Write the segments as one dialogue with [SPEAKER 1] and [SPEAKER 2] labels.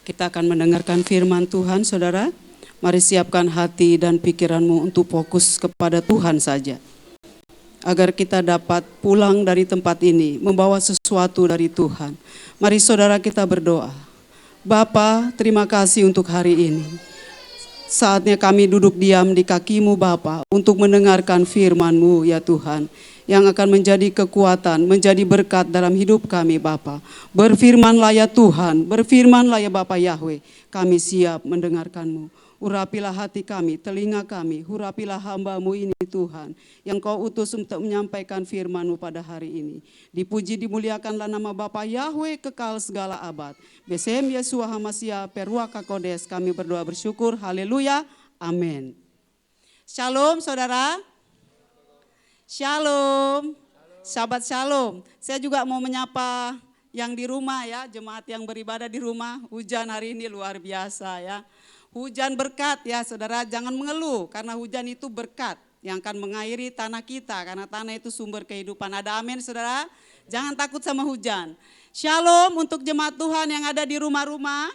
[SPEAKER 1] Kita akan mendengarkan firman Tuhan, saudara. Mari siapkan hati dan pikiranmu untuk fokus kepada Tuhan saja. Agar kita dapat pulang dari tempat ini, membawa sesuatu dari Tuhan. Mari saudara kita berdoa. Bapa, terima kasih untuk hari ini. Saatnya kami duduk diam di kaki-Mu Bapa untuk mendengarkan firman-Mu ya Tuhan. Yang akan menjadi kekuatan, menjadi berkat dalam hidup kami Bapa. Berfirmanlah ya Tuhan, berfirmanlah ya Bapa Yahweh. Kami siap mendengarkan-Mu. Urapilah hati kami, telinga kami, urapilah hamba-Mu ini Tuhan, yang Kau utus untuk menyampaikan firman-Mu pada hari ini. Dipuji dimuliakanlah nama Bapa Yahweh kekal segala abad. Besem Yesua Hamasia Peruaka Kodes, kami berdoa bersyukur, haleluya, amin. Shalom saudara. Shalom. Sahabat shalom. Saya juga mau menyapa yang di rumah ya, jemaat yang beribadah di rumah. Hujan hari ini luar biasa ya. Hujan berkat ya saudara, jangan mengeluh karena hujan itu berkat yang akan mengairi tanah kita karena tanah itu sumber kehidupan. Ada amin saudara? Jangan takut sama hujan. Shalom untuk jemaat Tuhan yang ada di rumah-rumah.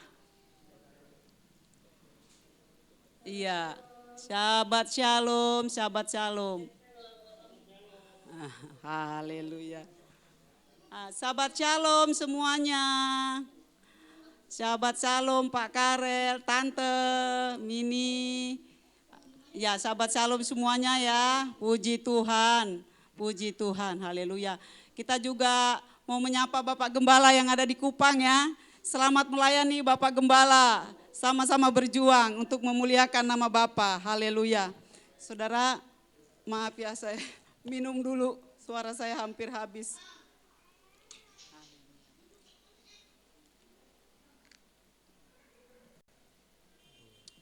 [SPEAKER 1] Iya, sahabat shalom, sahabat shalom. Haleluya. Sahabat shalom semuanya. Sahabat shalom Pak Karel, Tante, Mini. Ya sahabat shalom semuanya ya. Puji Tuhan, haleluya. Kita juga mau menyapa Bapak Gembala yang ada di Kupang ya. Selamat melayani Bapak Gembala. Sama-sama berjuang untuk memuliakan nama Bapa. Haleluya. Saudara, maaf ya saya minum dulu. Suara saya hampir habis.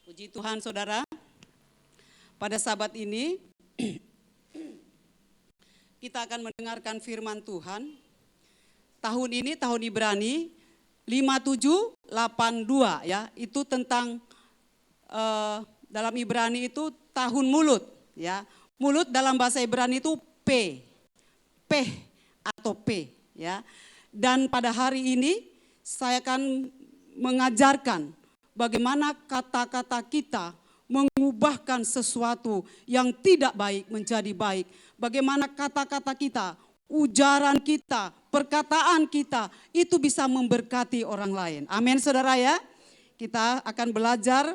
[SPEAKER 1] Puji Tuhan saudara, pada sahabat ini kita akan mendengarkan firman Tuhan. Tahun ini tahun Ibrani 5782 ya, itu tentang dalam Ibrani itu tahun mulut ya. Mulut dalam bahasa Ibrani itu P atau P ya. Dan pada hari ini saya akan mengajarkan bagaimana kata-kata kita mengubahkan sesuatu yang tidak baik menjadi baik. Bagaimana kata-kata kita, ujaran kita, perkataan kita itu bisa memberkati orang lain. Amin saudara ya. Kita akan belajar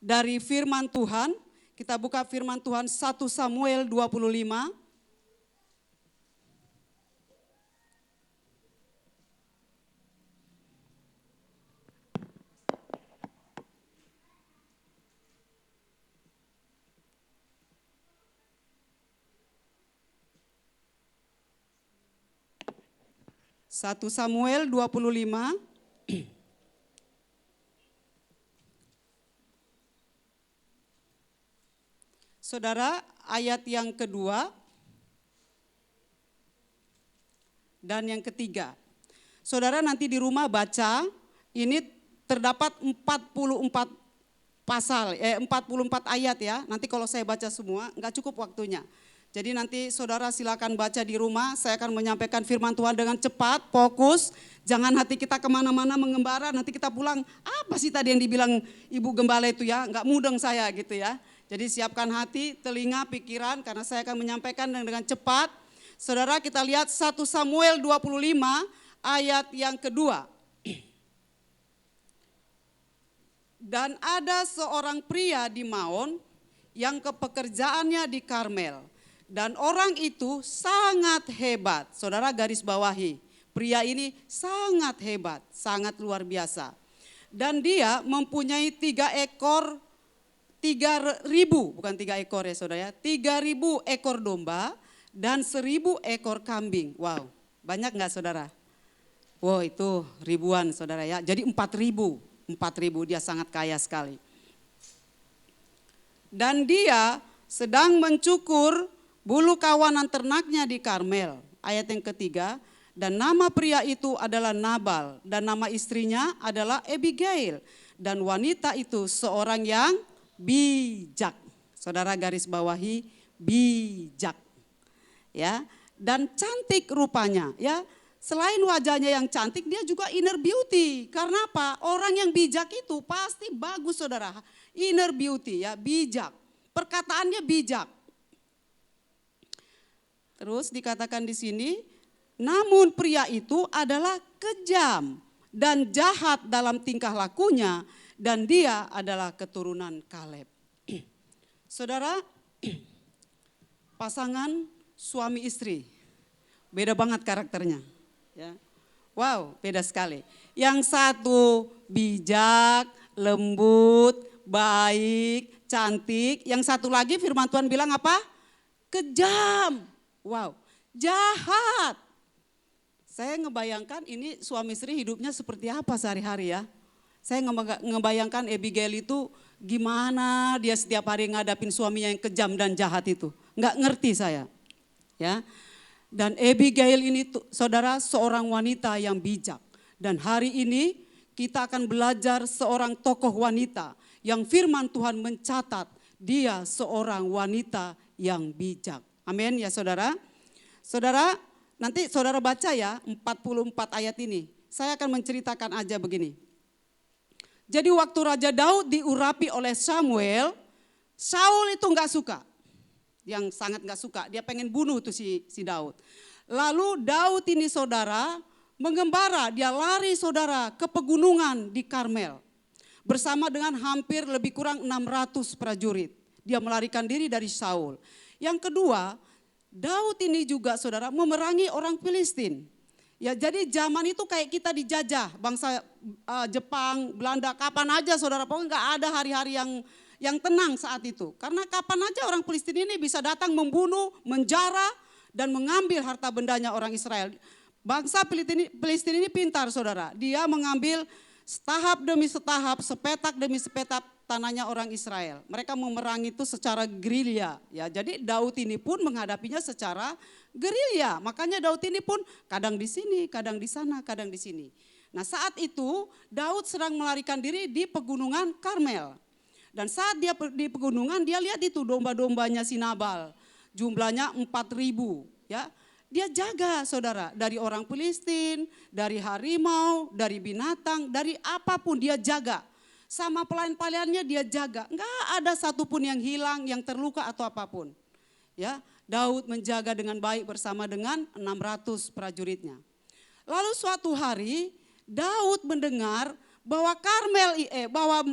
[SPEAKER 1] dari firman Tuhan. Kita buka firman Tuhan 1 Samuel 25. 1 Samuel 25. Saudara, ayat yang kedua dan yang ketiga. Saudara nanti di rumah baca, ini terdapat 44 pasal, 44 ayat ya. Nanti kalau saya baca semua, enggak cukup waktunya. Jadi nanti saudara silakan baca di rumah, saya akan menyampaikan firman Tuhan dengan cepat, fokus. Jangan hati kita kemana-mana mengembara, nanti kita pulang, apa sih tadi yang dibilang Ibu Gembala itu ya, enggak mudeng saya gitu ya. Jadi siapkan hati, telinga, pikiran, karena saya akan menyampaikan dengan cepat. Saudara kita lihat 1 Samuel 25 ayat yang kedua. Dan ada seorang pria di Maon yang kepekerjaannya di Karmel. Dan orang itu sangat hebat, saudara garis bawahi. Pria ini sangat hebat, sangat luar biasa. Dan dia mempunyai 3.000, bukan 3 ekor ya saudara ya, 3.000 ekor domba dan 1.000 ekor kambing. Wow, banyak enggak saudara? Wow itu ribuan saudara ya, jadi 4.000 dia sangat kaya sekali. Dan dia sedang mencukur bulu kawanan ternaknya di Karmel. Ayat yang ketiga, dan nama pria itu adalah Nabal dan nama istrinya adalah Abigail. Dan wanita itu seorang yang bijak. Saudara garis bawahi, bijak. Ya, dan cantik rupanya ya. Selain wajahnya yang cantik, dia juga inner beauty. Karena apa? Orang yang bijak itu pasti bagus saudara. Inner beauty ya, bijak. Perkataannya bijak. Terus dikatakan di sini, namun pria itu adalah kejam dan jahat dalam tingkah lakunya, dan dia adalah keturunan Kaleb. Saudara, pasangan suami istri, beda banget karakternya. Ya. Wow, beda sekali. Yang satu bijak, lembut, baik, cantik. Yang satu lagi firman Tuhan bilang apa? Kejam. Wow, jahat. Saya ngebayangkan ini suami istri hidupnya seperti apa sehari-hari ya. Saya ngebayangkan Abigail itu gimana dia setiap hari ngadapin suaminya yang kejam dan jahat itu. Nggak ngerti saya. Ya. Dan Abigail ini saudara seorang wanita yang bijak. Dan hari ini kita akan belajar seorang tokoh wanita yang firman Tuhan mencatat dia seorang wanita yang bijak. Amin ya saudara. Saudara, nanti saudara baca ya 44 ayat ini. Saya akan menceritakan aja begini. Jadi waktu Raja Daud diurapi oleh Samuel, Saul itu enggak suka. Yang sangat enggak suka, dia pengen bunuh tuh si Daud. Lalu Daud ini saudara mengembara, dia lari saudara ke pegunungan di Karmel. Bersama dengan hampir lebih kurang 600 prajurit. Dia melarikan diri dari Saul. Yang kedua, Daud ini juga saudara memerangi orang Filistin. Ya jadi zaman itu kayak kita dijajah bangsa Jepang, Belanda, kapan aja saudara, pokoknya nggak ada hari-hari yang tenang saat itu. Karena kapan aja orang Filistin ini bisa datang membunuh, menjara dan mengambil harta bendanya orang Israel. Bangsa Filistin ini pintar saudara, dia mengambil setahap demi setahap, sepetak demi sepetak tanahnya orang Israel. Mereka memerangi itu secara gerilya. Ya, jadi Daud ini pun menghadapinya secara gerilya. Makanya Daud ini pun kadang di sini, kadang di sana, kadang di sini. Nah saat itu Daud sedang melarikan diri di pegunungan Karmel. Dan saat dia di pegunungan dia lihat itu domba-dombanya si Nabal. Jumlahnya 4.000 ya. Dia jaga saudara dari orang Filistin, dari harimau, dari binatang, dari apapun dia jaga. Sama pelayan-pelayannya dia jaga, enggak ada satupun yang hilang, yang terluka atau apapun. Ya, Daud menjaga dengan baik bersama dengan 600 prajuritnya. Lalu suatu hari Daud mendengar bahwa bahwa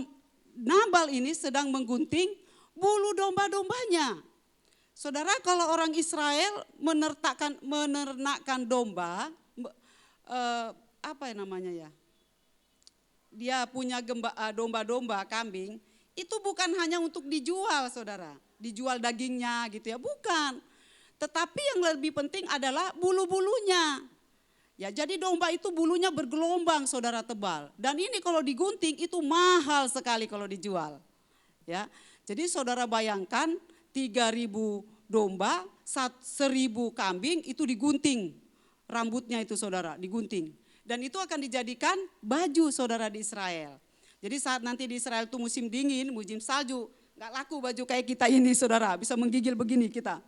[SPEAKER 1] Nabal ini sedang menggunting bulu domba-dombanya. Saudara, kalau orang Israel menernakkan domba, apa namanya ya? Dia punya domba-domba, kambing, itu bukan hanya untuk dijual saudara, dijual dagingnya gitu ya, bukan. Tetapi yang lebih penting adalah bulu-bulunya. Ya, jadi domba itu bulunya bergelombang saudara, tebal. Dan ini kalau digunting itu mahal sekali kalau dijual. Ya, jadi saudara bayangkan 3.000 domba, 1.000 kambing itu digunting. Rambutnya itu saudara, digunting. Dan itu akan dijadikan baju saudara di Israel. Jadi saat nanti di Israel itu musim dingin, musim salju, nggak laku baju kayak kita ini saudara, bisa menggigil begini kita.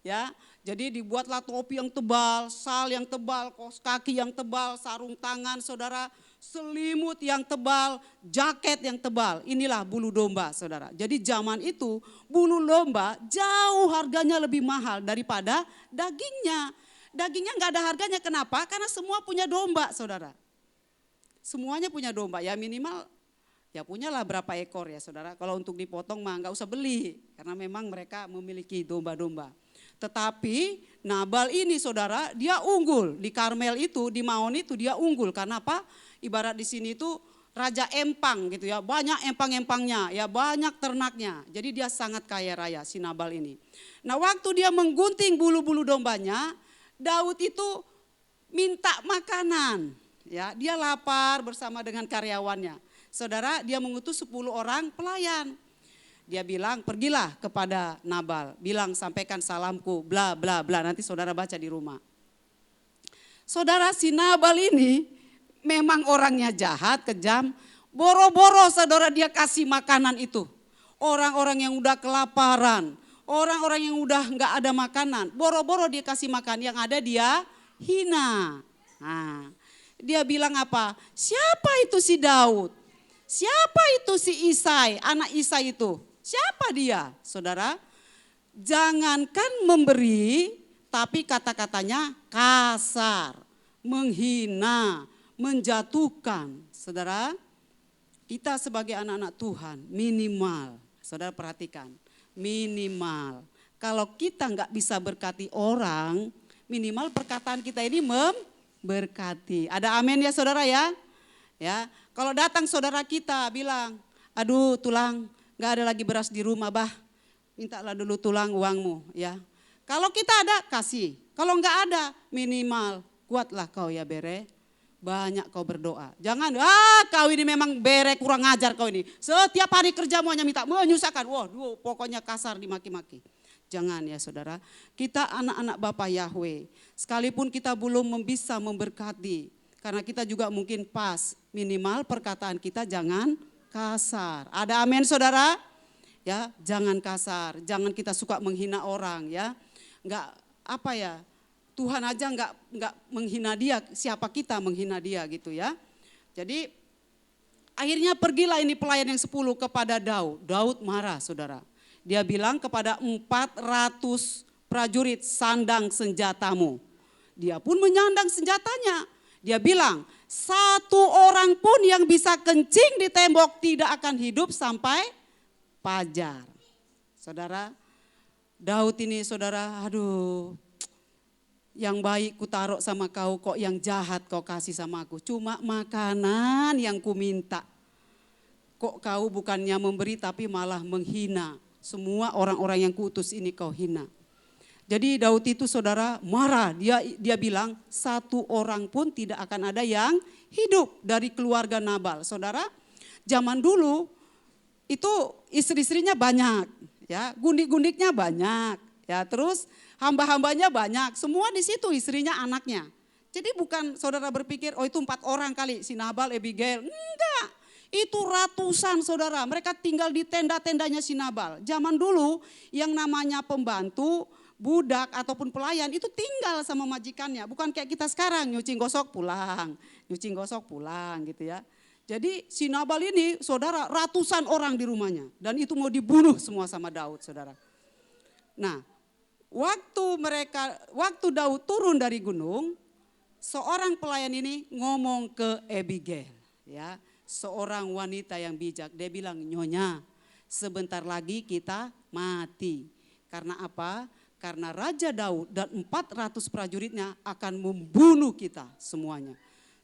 [SPEAKER 1] Ya, jadi dibuatlah topi yang tebal, sal yang tebal, kaos kaki yang tebal, sarung tangan saudara, selimut yang tebal, jaket yang tebal. Inilah bulu domba saudara. Jadi zaman itu bulu domba jauh harganya lebih mahal daripada dagingnya. Dagingnya nggak ada harganya, kenapa? Karena semua punya domba saudara. Semuanya punya domba, ya minimal ya punyalah berapa ekor ya saudara. Kalau untuk dipotong mah nggak usah beli, karena memang mereka memiliki domba-domba. Tetapi Nabal ini saudara, dia unggul di Karmel itu, di Maon itu dia unggul. Karena apa? Ibarat di sini itu raja empang gitu ya, banyak empang-empangnya, ya banyak ternaknya. Jadi dia sangat kaya raya si Nabal ini. Nah waktu dia menggunting bulu-bulu dombanya, Daud itu minta makanan, ya dia lapar bersama dengan karyawannya. Saudara, dia mengutus 10 orang pelayan. Dia bilang, pergilah kepada Nabal, bilang sampaikan salamku, bla bla bla. Nanti saudara baca di rumah. Saudara, si Nabal ini memang orangnya jahat, kejam. Boro-boro saudara dia kasih makanan itu. Orang-orang yang udah kelaparan. Orang-orang yang udah nggak ada makanan, boro-boro dia kasih makan, yang ada dia hina. Nah, dia bilang apa? Siapa itu si Daud? Siapa itu si Isai, anak Isai itu? Siapa dia, saudara? Jangankan memberi, tapi kata-katanya kasar, menghina, menjatuhkan. Saudara, kita sebagai anak-anak Tuhan minimal, saudara perhatikan, minimal. Kalau kita nggak bisa berkati orang, minimal perkataan kita ini memberkati. Ada amin ya saudara ya? Ya, kalau datang saudara kita bilang, aduh tulang, nggak ada lagi beras di rumah bah, mintalah dulu tulang uangmu ya. Kalau kita ada kasih, kalau nggak ada minimal kuatlah kau ya Bere, banyak kau berdoa. Jangan kau ini memang Bere kurang ajar kau ini. Setiap hari kerja hanya minta menyusahkan, wah pokoknya kasar dimaki-maki. Jangan ya saudara, kita anak-anak Bapa Yahweh, sekalipun kita belum bisa memberkati, karena kita juga mungkin pas, minimal perkataan kita jangan kasar. Ada amin saudara? Ya, jangan kasar, jangan kita suka menghina orang ya. Enggak apa ya? Tuhan aja enggak menghina dia, siapa kita menghina dia gitu ya. Jadi akhirnya pergilah ini pelayan yang 10 kepada Daud. Daud marah saudara. Dia bilang kepada 400 prajurit, sandang senjatamu. Dia pun menyandang senjatanya. Dia bilang, satu orang pun yang bisa kencing di tembok tidak akan hidup sampai fajar. Saudara, Daud ini saudara, aduh, yang baik ku taruh sama kau, kok yang jahat kau kasih sama aku. Cuma makanan yang ku minta. Kok kau bukannya memberi tapi malah menghina. Semua orang-orang yang kuutus ini kau hina. Jadi Daud itu saudara marah, dia bilang satu orang pun tidak akan ada yang hidup dari keluarga Nabal. Saudara, zaman dulu itu istri-istrinya banyak, ya, gundik-gundiknya banyak, ya, terus hamba-hambanya banyak, semua di situ istrinya, anaknya. Jadi bukan saudara berpikir, oh itu 4 orang kali, si Nabal, Abigail, enggak. Itu ratusan saudara, mereka tinggal di tenda-tendanya si Nabal. Zaman dulu yang namanya pembantu, budak ataupun pelayan itu tinggal sama majikannya. Bukan kayak kita sekarang nyuci gosok pulang gitu ya. Jadi si Nabal ini saudara ratusan orang di rumahnya. Dan itu mau dibunuh semua sama Daud saudara. Nah waktu Daud turun dari gunung, seorang pelayan ini ngomong ke Abigail ya. Seorang wanita yang bijak, dia bilang, nyonya sebentar lagi kita mati. Karena apa? Karena Raja Daud dan 400 prajuritnya akan membunuh kita semuanya.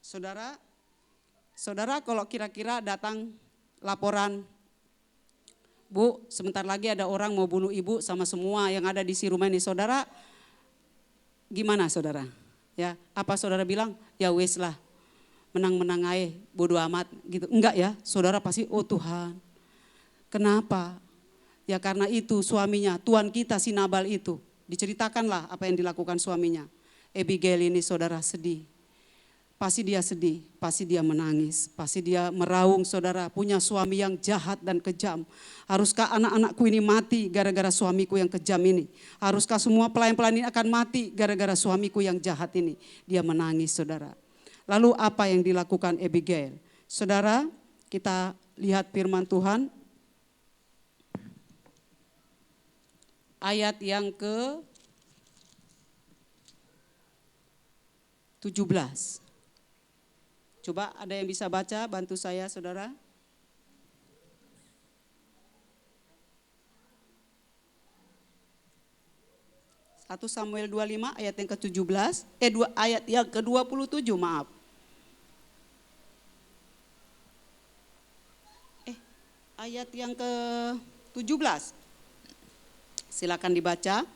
[SPEAKER 1] Saudara kalau kira-kira datang laporan, Bu sebentar lagi ada orang mau bunuh ibu sama semua yang ada di si rumah ini, saudara gimana saudara? Ya, apa saudara bilang? Ya wes lah. Menang-menang aja, bodo amat gitu. Enggak ya, saudara pasti, oh Tuhan. Kenapa? Ya karena itu suaminya, tuan kita si Nabal itu. Diceritakanlah apa yang dilakukan suaminya. Abigail ini saudara sedih. Pasti dia sedih, pasti dia menangis, pasti dia meraung saudara. Punya suami yang jahat dan kejam. Haruskah anak-anakku ini mati gara-gara suamiku yang kejam ini? Haruskah semua pelayan-pelayan ini akan mati gara-gara suamiku yang jahat ini? Dia menangis saudara. Lalu apa yang dilakukan Abigail? Saudara, kita lihat firman Tuhan. Ayat yang ke-17. Coba ada yang bisa baca, bantu saya saudara. Satu Samuel 25 ayat yang ke-17, ayat yang ke-27 maaf. Ayat yang ke-17. Silakan dibaca.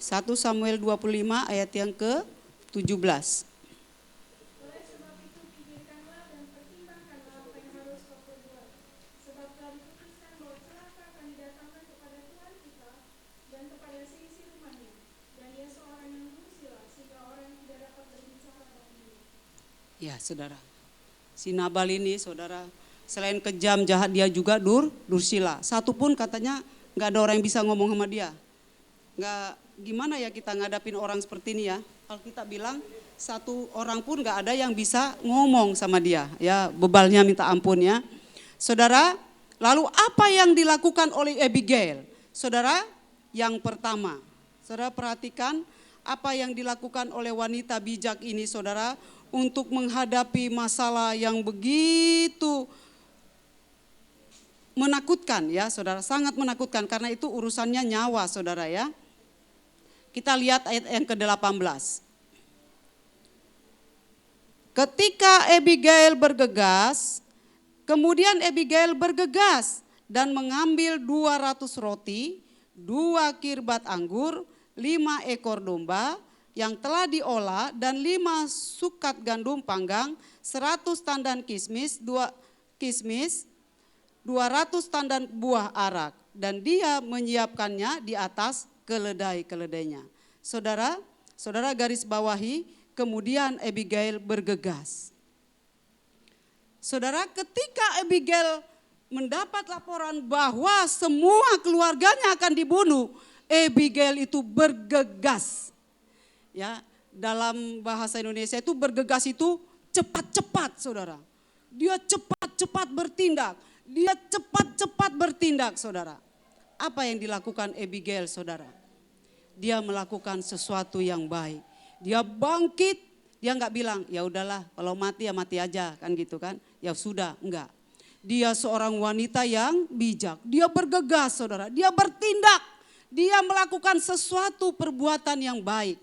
[SPEAKER 1] Satu Samuel 25 ayat yang ke-17. Ya saudara, si Nabal ini saudara selain kejam jahat dia juga dursila. Satu pun katanya nggak ada orang yang bisa ngomong sama dia. Nggak, gimana ya kita ngadapin orang seperti ini ya. Alkitab bilang satu orang pun nggak ada yang bisa ngomong sama dia. Ya, bebalnya minta ampun ya. Saudara, lalu apa yang dilakukan oleh Abigail? Saudara, yang pertama, saudara perhatikan apa yang dilakukan oleh wanita bijak ini, saudara, untuk menghadapi masalah yang begitu menakutkan ya saudara, sangat menakutkan karena itu urusannya nyawa saudara ya. Kita lihat ayat yang ke-18. Ketika Abigail bergegas, kemudian Abigail bergegas dan mengambil 200 roti, 2 kirbat anggur, 5 ekor domba yang telah diolah dan 5 sukat gandum panggang, 100 tandan kismis, 200 tandan buah arak, dan dia menyiapkannya di atas keledai-keledainya. Saudara garis bawahi, kemudian Abigail bergegas. Saudara, ketika Abigail mendapat laporan bahwa semua keluarganya akan dibunuh, Abigail itu bergegas. Ya, dalam bahasa Indonesia itu bergegas itu cepat-cepat, saudara. Dia cepat-cepat bertindak. Dia cepat-cepat bertindak, saudara. Apa yang dilakukan Abigail, saudara? Dia melakukan sesuatu yang baik. Dia bangkit, dia enggak bilang, ya udahlah kalau mati ya mati aja, kan gitu kan. Ya sudah, enggak. Dia seorang wanita yang bijak. Dia bergegas, saudara. Dia bertindak. Dia melakukan sesuatu perbuatan yang baik.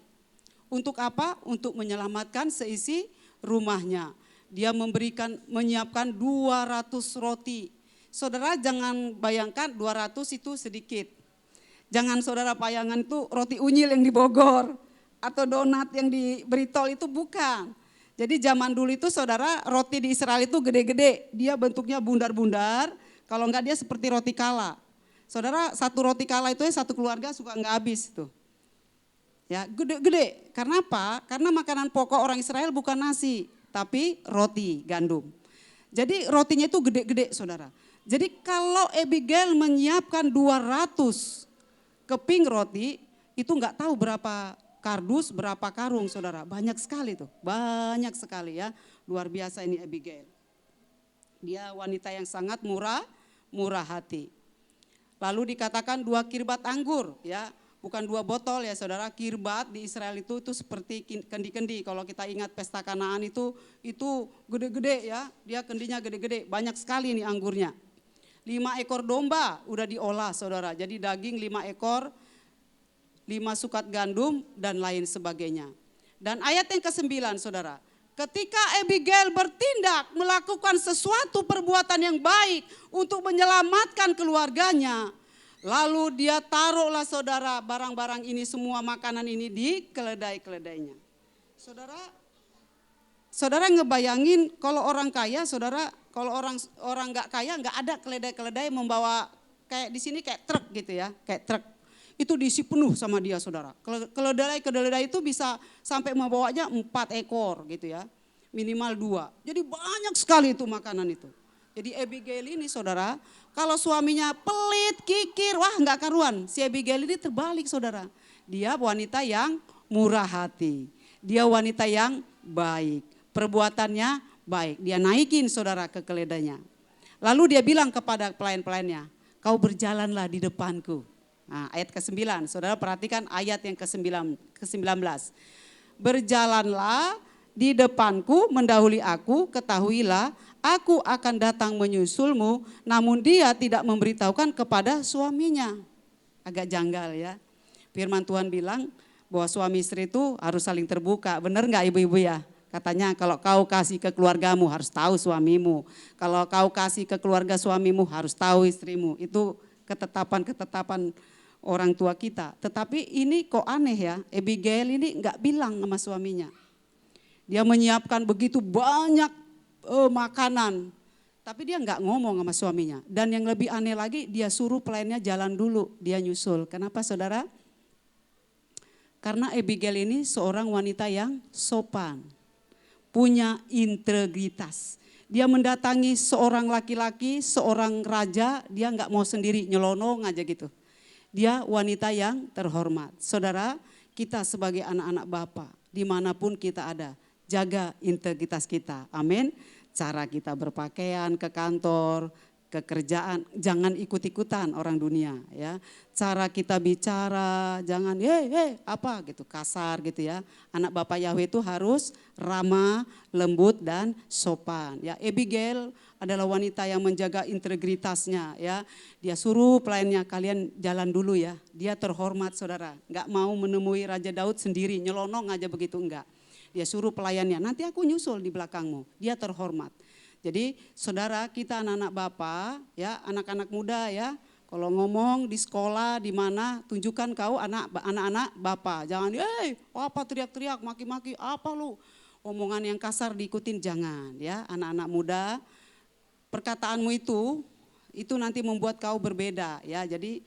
[SPEAKER 1] Untuk apa? Untuk menyelamatkan seisi rumahnya. Dia menyiapkan 200 roti. Saudara jangan bayangkan 200 itu sedikit. Jangan saudara bayangkan itu roti unyil yang di Bogor. Atau donat yang di Britol, itu bukan. Jadi zaman dulu itu saudara roti di Israel itu gede-gede. Dia bentuknya bundar-bundar. Kalau enggak dia seperti roti kala. Saudara satu roti kala itu satu keluarga suka enggak habis tuh. Ya gede-gede. Karena apa? Karena makanan pokok orang Israel bukan nasi. Tapi roti gandum. Jadi rotinya itu gede-gede saudara. Jadi kalau Abigail menyiapkan 200 keping roti, itu enggak tahu berapa kardus, berapa karung saudara. Banyak sekali tuh, banyak sekali ya. Luar biasa ini Abigail. Dia wanita yang sangat murah hati. Lalu dikatakan 2 kirbat anggur ya. Bukan 2 botol ya saudara, kirbat di Israel itu seperti kendi-kendi. Kalau kita ingat pesta Kanaan itu gede-gede ya, dia kendinya gede-gede, banyak sekali nih anggurnya. 5 ekor domba udah diolah saudara, jadi daging 5 ekor, 5 sukat gandum dan lain sebagainya. Dan ayat yang ke-9 saudara, ketika Abigail bertindak melakukan sesuatu perbuatan yang baik untuk menyelamatkan keluarganya, lalu dia taruhlah saudara barang-barang ini, semua makanan ini di keledai-keledainya. Saudara ngebayangin kalau orang kaya saudara, kalau orang nggak kaya nggak ada keledai-keledai membawa kayak di sini kayak truk gitu ya, kayak truk. Itu diisi penuh sama dia saudara. Keledai itu bisa sampai membawanya 4 ekor gitu ya, minimal 2. Jadi banyak sekali itu makanan itu. Jadi Abigail ini saudara, kalau suaminya pelit, kikir, wah enggak karuan. Si Abigail ini terbalik saudara. Dia wanita yang murah hati. Dia wanita yang baik. Perbuatannya baik. Dia naikin saudara ke keledainya. Lalu dia bilang kepada pelayan-pelayannya, kau berjalanlah di depanku. Nah, ayat ke-9, saudara perhatikan ayat yang ke-19. Berjalanlah di depanku, mendahului aku, ketahuilah aku akan datang menyusulmu, namun dia tidak memberitahukan kepada suaminya. Agak janggal ya. Firman Tuhan bilang bahwa suami istri itu harus saling terbuka. Benar enggak ibu-ibu ya? Katanya kalau kau kasih ke keluargamu harus tahu suamimu. Kalau kau kasih ke keluarga suamimu harus tahu istrimu. Itu ketetapan-ketetapan orang tua kita. Tetapi ini kok aneh ya, Abigail ini enggak bilang sama suaminya. Dia menyiapkan begitu banyak makanan, tapi dia nggak ngomong sama suaminya. Dan yang lebih aneh lagi, dia suruh pelayannya jalan dulu, dia nyusul. Kenapa saudara? Karena Abigail ini seorang wanita yang sopan, punya integritas. Dia mendatangi seorang laki-laki, seorang raja, dia nggak mau sendiri nyelonong aja gitu. Dia wanita yang terhormat. Saudara, kita sebagai anak-anak Bapa, dimanapun kita ada, jaga integritas kita. Amin. Cara kita berpakaian ke kantor, ke kerjaan, jangan ikut-ikutan orang dunia ya. Cara kita bicara, jangan apa gitu kasar gitu ya. Anak Bapa Yahweh itu harus ramah, lembut dan sopan. Ya, Abigail adalah wanita yang menjaga integritasnya ya. Dia suruh pelayannya, kalian jalan dulu ya. Dia terhormat saudara, enggak mau menemui Raja Daud sendiri, nyelonong aja begitu enggak. Dia suruh pelayannya, nanti aku nyusul di belakangmu. Dia terhormat. Jadi saudara, kita anak-anak Bapa ya, anak-anak muda ya, kalau ngomong di sekolah di mana, tunjukkan kau anak-anak Bapa. Jangan apa teriak-teriak, maki-maki, apa lu? Omongan yang kasar diikutin, jangan ya. Anak-anak muda, perkataanmu itu nanti membuat kau berbeda ya. Jadi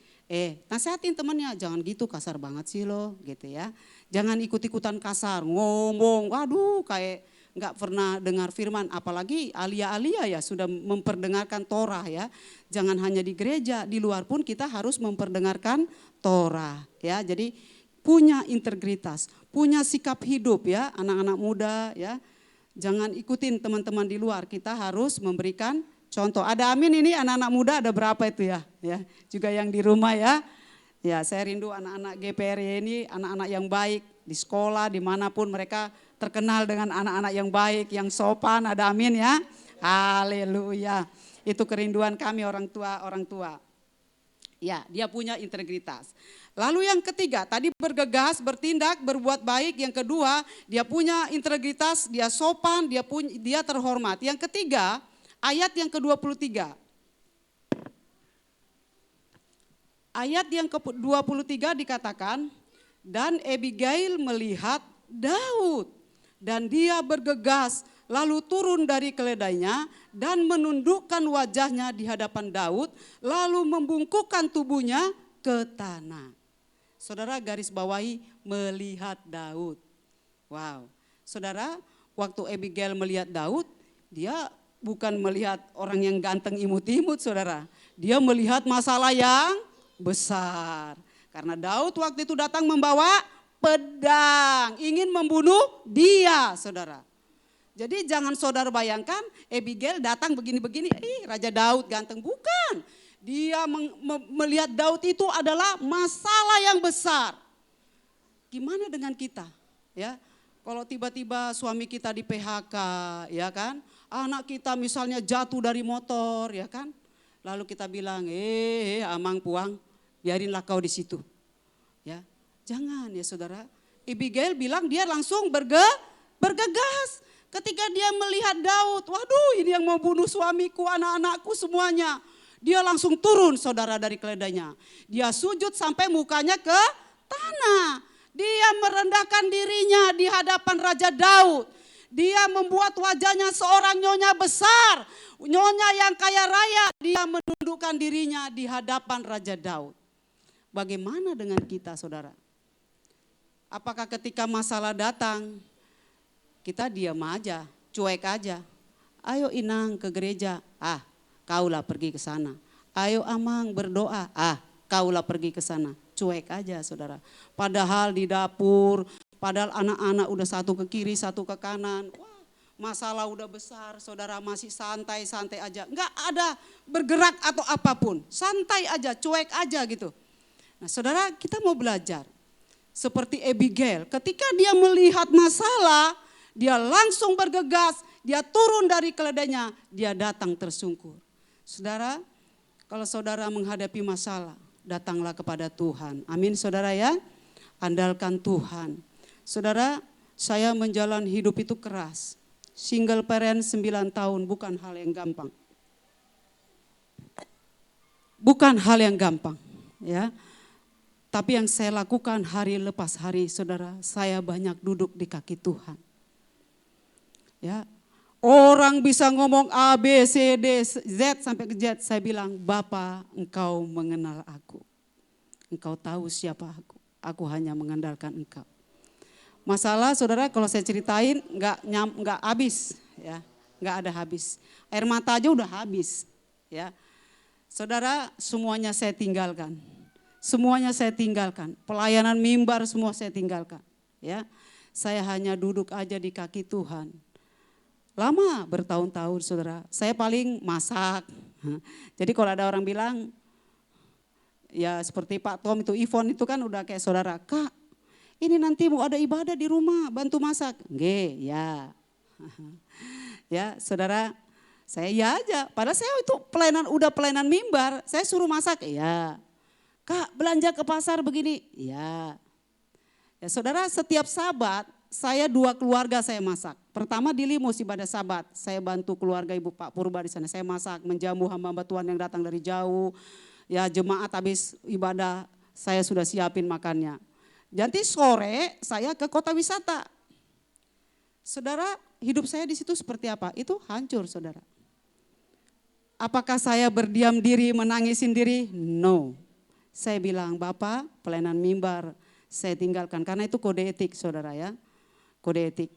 [SPEAKER 1] nasihatin temannya, jangan gitu kasar banget sih lo gitu ya. Jangan ikut-ikutan kasar, ngomong, waduh kayak nggak pernah dengar firman, apalagi alia-alia ya sudah memperdengarkan Torah ya. Jangan hanya di gereja, di luar pun kita harus memperdengarkan Torah ya. Jadi punya integritas, punya sikap hidup ya anak-anak muda ya. Jangan ikutin teman-teman di luar, kita harus memberikan contoh. Ada amin ini anak-anak muda ada berapa itu ya? Ya, juga yang di rumah ya. Ya, saya rindu anak-anak GPRY ini anak-anak yang baik di sekolah dimanapun mereka terkenal dengan anak-anak yang baik, yang sopan. Ada amin ya. Haleluya. Itu kerinduan kami orang tua. Ya, dia punya integritas. Lalu yang ketiga, tadi bergegas, bertindak, berbuat baik. Yang kedua, dia punya integritas, dia sopan, dia terhormat. Yang ketiga, ayat yang ke-23. Ayat yang ke-23 dikatakan, dan Abigail melihat Daud dan dia bergegas lalu turun dari keledainya dan menundukkan wajahnya di hadapan Daud lalu membungkukkan tubuhnya ke tanah. Saudara garis bawahi melihat Daud. Wow. Saudara, waktu Abigail melihat Daud, dia bukan melihat orang yang ganteng imut-imut saudara. Dia melihat masalah yang besar. Karena Daud waktu itu datang membawa pedang, ingin membunuh dia saudara. Jadi jangan saudara bayangkan Abigail datang begini-begini, Raja Daud ganteng, bukan. Dia melihat Daud itu adalah masalah yang besar. Gimana dengan kita? Ya, kalau tiba-tiba suami kita di PHK, ya kan? Anak kita misalnya jatuh dari motor, ya kan? Lalu kita bilang, amang puang, biarinlah kau di situ. Ya, jangan ya saudara. Abigail bilang dia langsung bergegas. Ketika dia melihat Daud, waduh ini yang mau bunuh suamiku, anak-anakku semuanya. Dia langsung turun saudara dari keledainya. Dia sujud sampai mukanya ke tanah. Dia merendahkan dirinya di hadapan Raja Daud. Dia membuat wajahnya seorang nyonya besar. Nyonya yang kaya raya. Dia menundukkan dirinya di hadapan Raja Daud. Bagaimana dengan kita saudara? Apakah ketika masalah datang, kita diam aja, cuek aja. Ayo Inang ke gereja, kaulah pergi ke sana. Ayo Amang berdoa, kaulah pergi ke sana. Cuek aja saudara. Padahal di dapur, padahal anak-anak udah satu ke kiri, satu ke kanan. Wah, masalah udah besar, saudara masih santai-santai aja. Enggak ada bergerak atau apapun, santai aja, cuek aja gitu. Nah saudara, kita mau belajar. Seperti Abigail, ketika dia melihat masalah, dia langsung bergegas, dia turun dari keledainya, dia datang tersungkur. Saudara, kalau saudara menghadapi masalah, datanglah kepada Tuhan. Amin saudara ya, andalkan Tuhan. Saudara, saya menjalani hidup itu keras. Single parent 9 tahun bukan hal yang gampang. Bukan hal yang gampang ya. Tapi yang saya lakukan hari lepas hari saudara, saya banyak duduk di kaki Tuhan. Ya, orang bisa ngomong A, B, C, D, Z sampai ke Z. Saya bilang, Bapa engkau mengenal aku. Engkau tahu siapa aku. Aku hanya mengandalkan engkau. Masalah saudara kalau saya ceritain enggak habis. Ya, enggak ada habis. Air mata aja udah habis. Ya, saudara semuanya saya tinggalkan. Semuanya saya tinggalkan, pelayanan mimbar semua saya tinggalkan. Ya, saya hanya duduk aja di kaki Tuhan. Lama bertahun-tahun saudara, saya paling masak. Jadi kalau ada orang bilang, ya seperti Pak Tom itu, Ivon itu kan udah kayak saudara, Kak ini nanti mau ada ibadah di rumah bantu masak. Nggih, ya. Ya saudara, saya ya aja, padahal saya itu pelayanan mimbar, saya suruh masak, ya. Kak belanja ke pasar begini, ya. Ya saudara, setiap Sabat saya 2 keluarga saya masak. Pertama di Limus ibadah Sabat, saya bantu keluarga Ibu Pak Purba di sana. Saya masak, menjamu hamba-hamba Tuhan yang datang dari jauh. Ya jemaat habis ibadah saya sudah siapin makannya. Nanti sore saya ke kota wisata. Saudara, hidup saya di situ seperti apa? Itu hancur saudara. Apakah saya berdiam diri menangisin diri? No. Saya bilang, Bapak pelayanan mimbar saya tinggalkan karena itu kode etik saudara ya. Kode etik.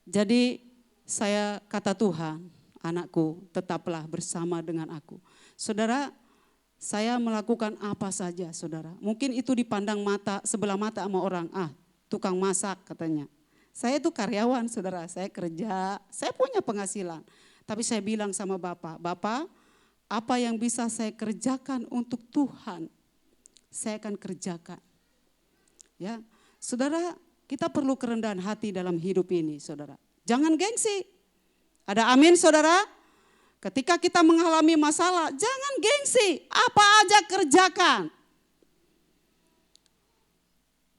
[SPEAKER 1] Jadi saya kata Tuhan, anakku tetaplah bersama dengan aku. Saudara, saya melakukan apa saja saudara. Mungkin itu dipandang mata sebelah mata sama orang, tukang masak katanya. Saya itu karyawan saudara, saya kerja, saya punya penghasilan. Tapi saya bilang sama Bapak, Bapak apa yang bisa saya kerjakan untuk Tuhan, saya akan kerjakan. Ya, saudara, kita perlu kerendahan hati dalam hidup ini, saudara. Jangan gengsi. Ada amin, saudara? Ketika kita mengalami masalah, jangan gengsi. Apa aja kerjakan.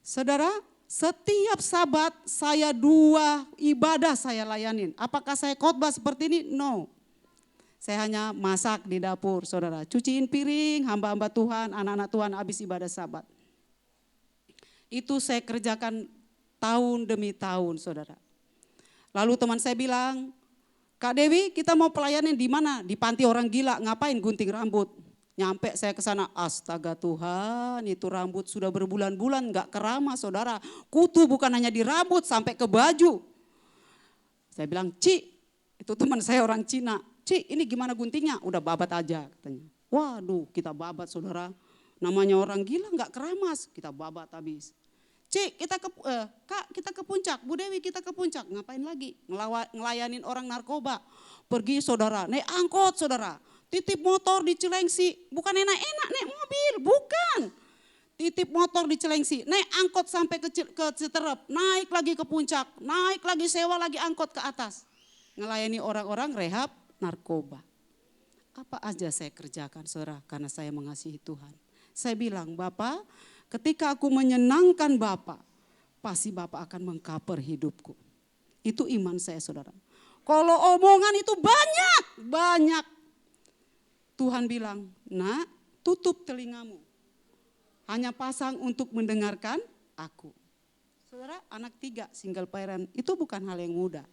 [SPEAKER 1] Saudara, setiap Sabat saya 2 ibadah saya layanin. Apakah saya khotbah seperti ini? No. Saya hanya masak di dapur, saudara. Cuciin piring, hamba-hamba Tuhan, anak-anak Tuhan habis ibadah Sabat. Itu saya kerjakan tahun demi tahun, saudara. Lalu teman saya bilang, Kak Dewi kita mau pelayanan di mana? Di panti orang gila, ngapain gunting rambut? Nyampe saya ke sana, astaga Tuhan, itu rambut sudah berbulan-bulan gak keramas saudara. Kutu bukan hanya di rambut sampai ke baju. Saya bilang, Ci, itu teman saya orang Cina. Ci, ini gimana guntingnya? Udah babat aja katanya. Waduh, kita babat saudara. Namanya orang gila gak keramas, kita babat habis. Cik, Kak kita ke puncak, Bu Dewi kita ke puncak. Ngapain lagi? Ngelayanin orang narkoba. Pergi saudara, naik angkot saudara. Titip motor di Cilengsi, bukan enak-enak naik mobil, bukan. Titip motor di Cilengsi, naik angkot sampai ke Citerep, naik lagi ke puncak, naik lagi sewa lagi angkot ke atas. Ngelayani orang-orang rehab narkoba. Apa aja saya kerjakan saudara karena saya mengasihi Tuhan. Saya bilang, Bapak, ketika aku menyenangkan Bapak, pasti Bapak akan mengcover hidupku. Itu iman saya saudara. Kalau omongan itu banyak. Tuhan bilang, nak tutup telingamu. Hanya pasang untuk mendengarkan aku. Saudara, anak 3 single parent itu bukan hal yang mudah.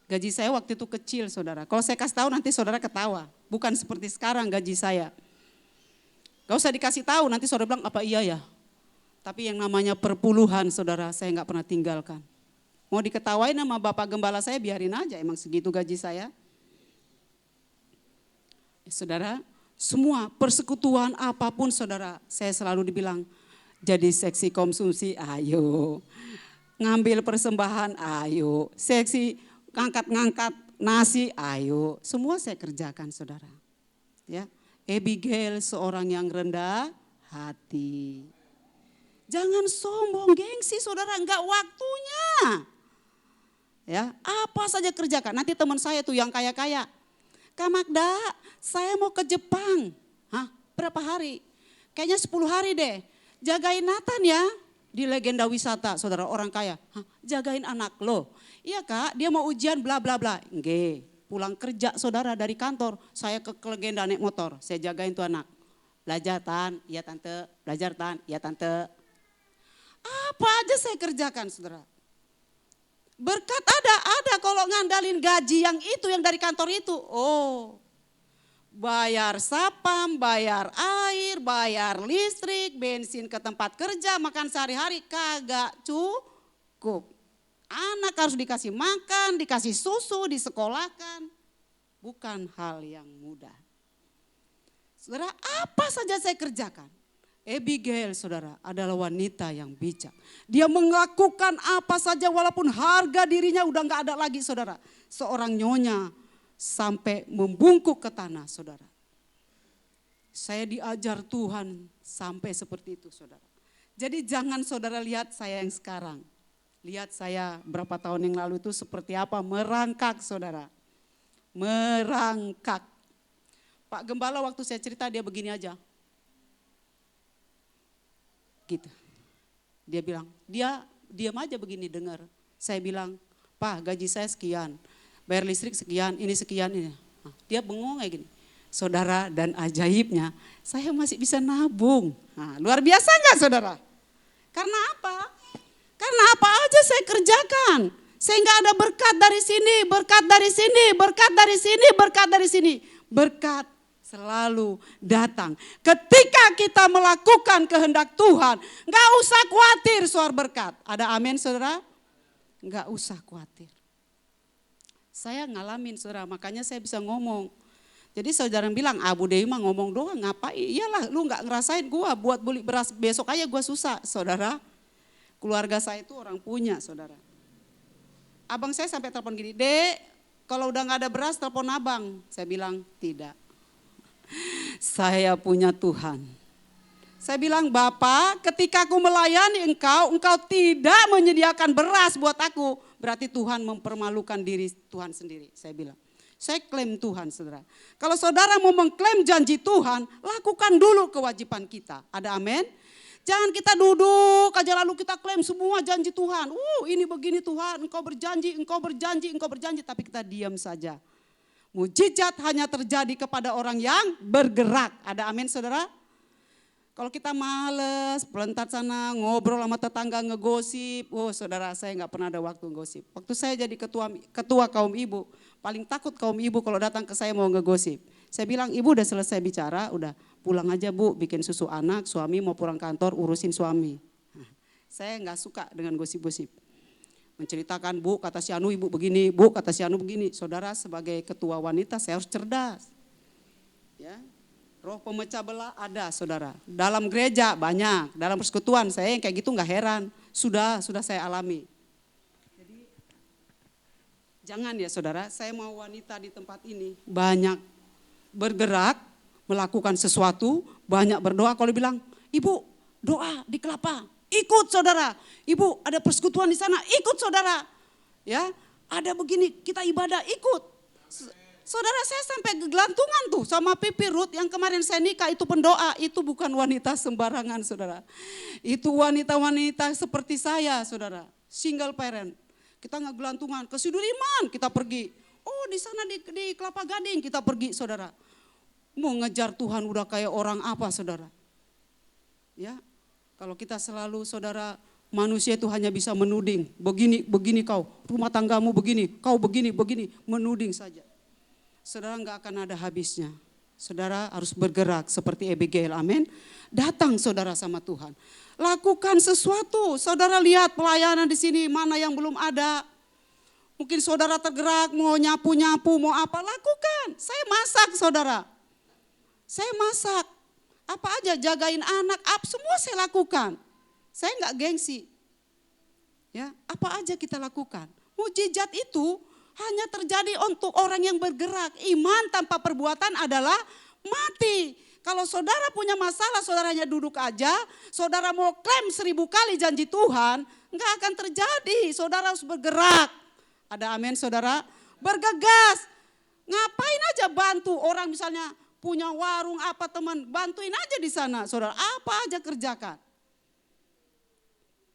[SPEAKER 1] Gaji saya waktu itu kecil saudara. Kalau saya kasih tahu nanti saudara ketawa. Bukan seperti sekarang gaji saya. Gak usah dikasih tahu, nanti saudara bilang apa iya ya. Tapi yang namanya perpuluhan saudara saya gak pernah tinggalkan. Mau diketawain sama Bapak Gembala saya biarin aja, emang segitu gaji saya. Saudara, semua persekutuan apapun saudara, saya selalu dibilang jadi seksi konsumsi ayo. Ngambil persembahan ayo. Seksi ngangkat nasi ayo. Semua saya kerjakan saudara. Ya. Abigail seorang yang rendah hati. Jangan sombong, gengsi saudara, enggak waktunya. Ya, apa saja kerjakan. Nanti teman saya tuh yang kaya-kaya. Kak Magda, saya mau ke Jepang. Hah, berapa hari? Kayaknya 10 hari deh. Jagain Nathan ya di legenda wisata, saudara orang kaya. Hah, jagain anak lo. Iya Kak, dia mau ujian bla bla bla. Nggih. Pulang kerja saudara dari kantor, saya ke legenda naik motor, saya jagain tuh anak. Belajar Tan, iya tante, belajar Tan, iya tante. Apa aja saya kerjakan saudara. Berkat ada kalau ngandalin gaji yang itu, yang dari kantor itu. Oh, bayar sapam, bayar air, bayar listrik, bensin ke tempat kerja, makan sehari-hari kagak cukup. Anak harus dikasih makan, dikasih susu, disekolahkan. Bukan hal yang mudah. Saudara, apa saja saya kerjakan. Abigail, saudara, adalah wanita yang bijak. Dia melakukan apa saja walaupun harga dirinya udah gak ada lagi, saudara. Seorang nyonya sampai membungkuk ke tanah, saudara. Saya diajar Tuhan sampai seperti itu, saudara. Jadi jangan saudara lihat saya yang sekarang. Lihat saya berapa tahun yang lalu itu seperti apa, merangkak, saudara. Merangkak. Pak Gembala waktu saya cerita dia begini aja. Gitu. Dia bilang, dia diam aja begini dengar. Saya bilang, Pak gaji saya sekian, bayar listrik sekian, ini sekian ini. Nah, dia bengong kayak gini. Saudara, dan ajaibnya saya masih bisa nabung. Nah, luar biasa enggak saudara? Karena apa? Karena apa aja saya kerjakan. Sehingga ada berkat dari sini, berkat dari sini, berkat dari sini, berkat dari sini. Berkat selalu datang. Ketika kita melakukan kehendak Tuhan, gak usah khawatir soal berkat. Ada amin saudara? Gak usah khawatir. Saya ngalamin saudara, makanya saya bisa ngomong. Jadi saudara bilang, Bu Dewi mah ngomong doang, ngapain? Iyalah lu gak ngerasain gua buat beli beras besok aja gua susah saudara. Keluarga saya itu orang punya saudara. Abang saya sampai telepon gini, Dek kalau udah gak ada beras telepon abang. Saya bilang tidak. Saya punya Tuhan. Saya bilang, Bapak ketika aku melayani engkau tidak menyediakan beras buat aku. Berarti Tuhan mempermalukan diri Tuhan sendiri. Saya bilang, saya klaim Tuhan saudara. Kalau saudara mau mengklaim janji Tuhan, lakukan dulu kewajiban kita. Ada amin? Jangan kita duduk aja lalu kita klaim semua janji Tuhan. Ini begini Tuhan, engkau berjanji, engkau berjanji, engkau berjanji. Tapi kita diam saja. Mujizat hanya terjadi kepada orang yang bergerak. Ada amin saudara? Kalau kita males, pelentat sana, ngobrol sama tetangga, ngegosip. Saudara saya gak pernah ada waktu ngegosip. Waktu saya jadi ketua kaum ibu, paling takut kaum ibu kalau datang ke saya mau ngegosip. Saya bilang, Ibu udah selesai bicara, udah pulang aja Bu, bikin susu anak, suami mau pulang kantor, urusin suami. Saya gak suka dengan gosip-gosip. Menceritakan Bu kata si Anu ibu begini, Bu kata si Anu begini. Saudara sebagai ketua wanita saya harus cerdas. Ya, roh pemecah belah ada saudara. Dalam gereja banyak, dalam persekutuan saya yang kayak gitu gak heran. Sudah saya alami. Jadi jangan ya saudara, saya mau wanita di tempat ini banyak bergerak, melakukan sesuatu, banyak berdoa. Kalau bilang, Ibu doa di Kelapa. Ikut saudara, Ibu ada persekutuan di sana, ikut saudara. Ya, ada begini kita ibadah, ikut. Saudara saya sampai gelantungan tuh sama Pipi Ruth yang kemarin saya nikah itu pendoa, itu bukan wanita sembarangan saudara. Itu wanita-wanita seperti saya saudara, single parent. Kita nggak gelantungan, ke Sudirman kita pergi. Di sana di Kelapa Gading kita pergi saudara. Mau ngejar Tuhan udah kayak orang apa saudara. Ya. Kalau kita selalu saudara manusia itu hanya bisa menuding. Begini kau, rumah tanggamu begini, kau begini, menuding saja. Saudara enggak akan ada habisnya. Saudara harus bergerak seperti Abigail, amin. Datang saudara sama Tuhan. Lakukan sesuatu, saudara lihat pelayanan di sini mana yang belum ada. Mungkin saudara tergerak mau nyapu-nyapu, mau apa, lakukan. Saya masak saudara. Saya masak. Apa aja jagain anak, semua saya lakukan. Saya enggak gengsi. Ya, apa aja kita lakukan. Mujizat itu hanya terjadi untuk orang yang bergerak. Iman tanpa perbuatan adalah mati. Kalau saudara punya masalah, saudara hanya duduk aja, saudara mau klaim 1000 kali janji Tuhan, enggak akan terjadi. Saudara harus bergerak. Ada amin saudara? Bergegas. Ngapain aja bantu orang misalnya punya warung apa teman, bantuin aja di sana saudara, apa aja kerjakan.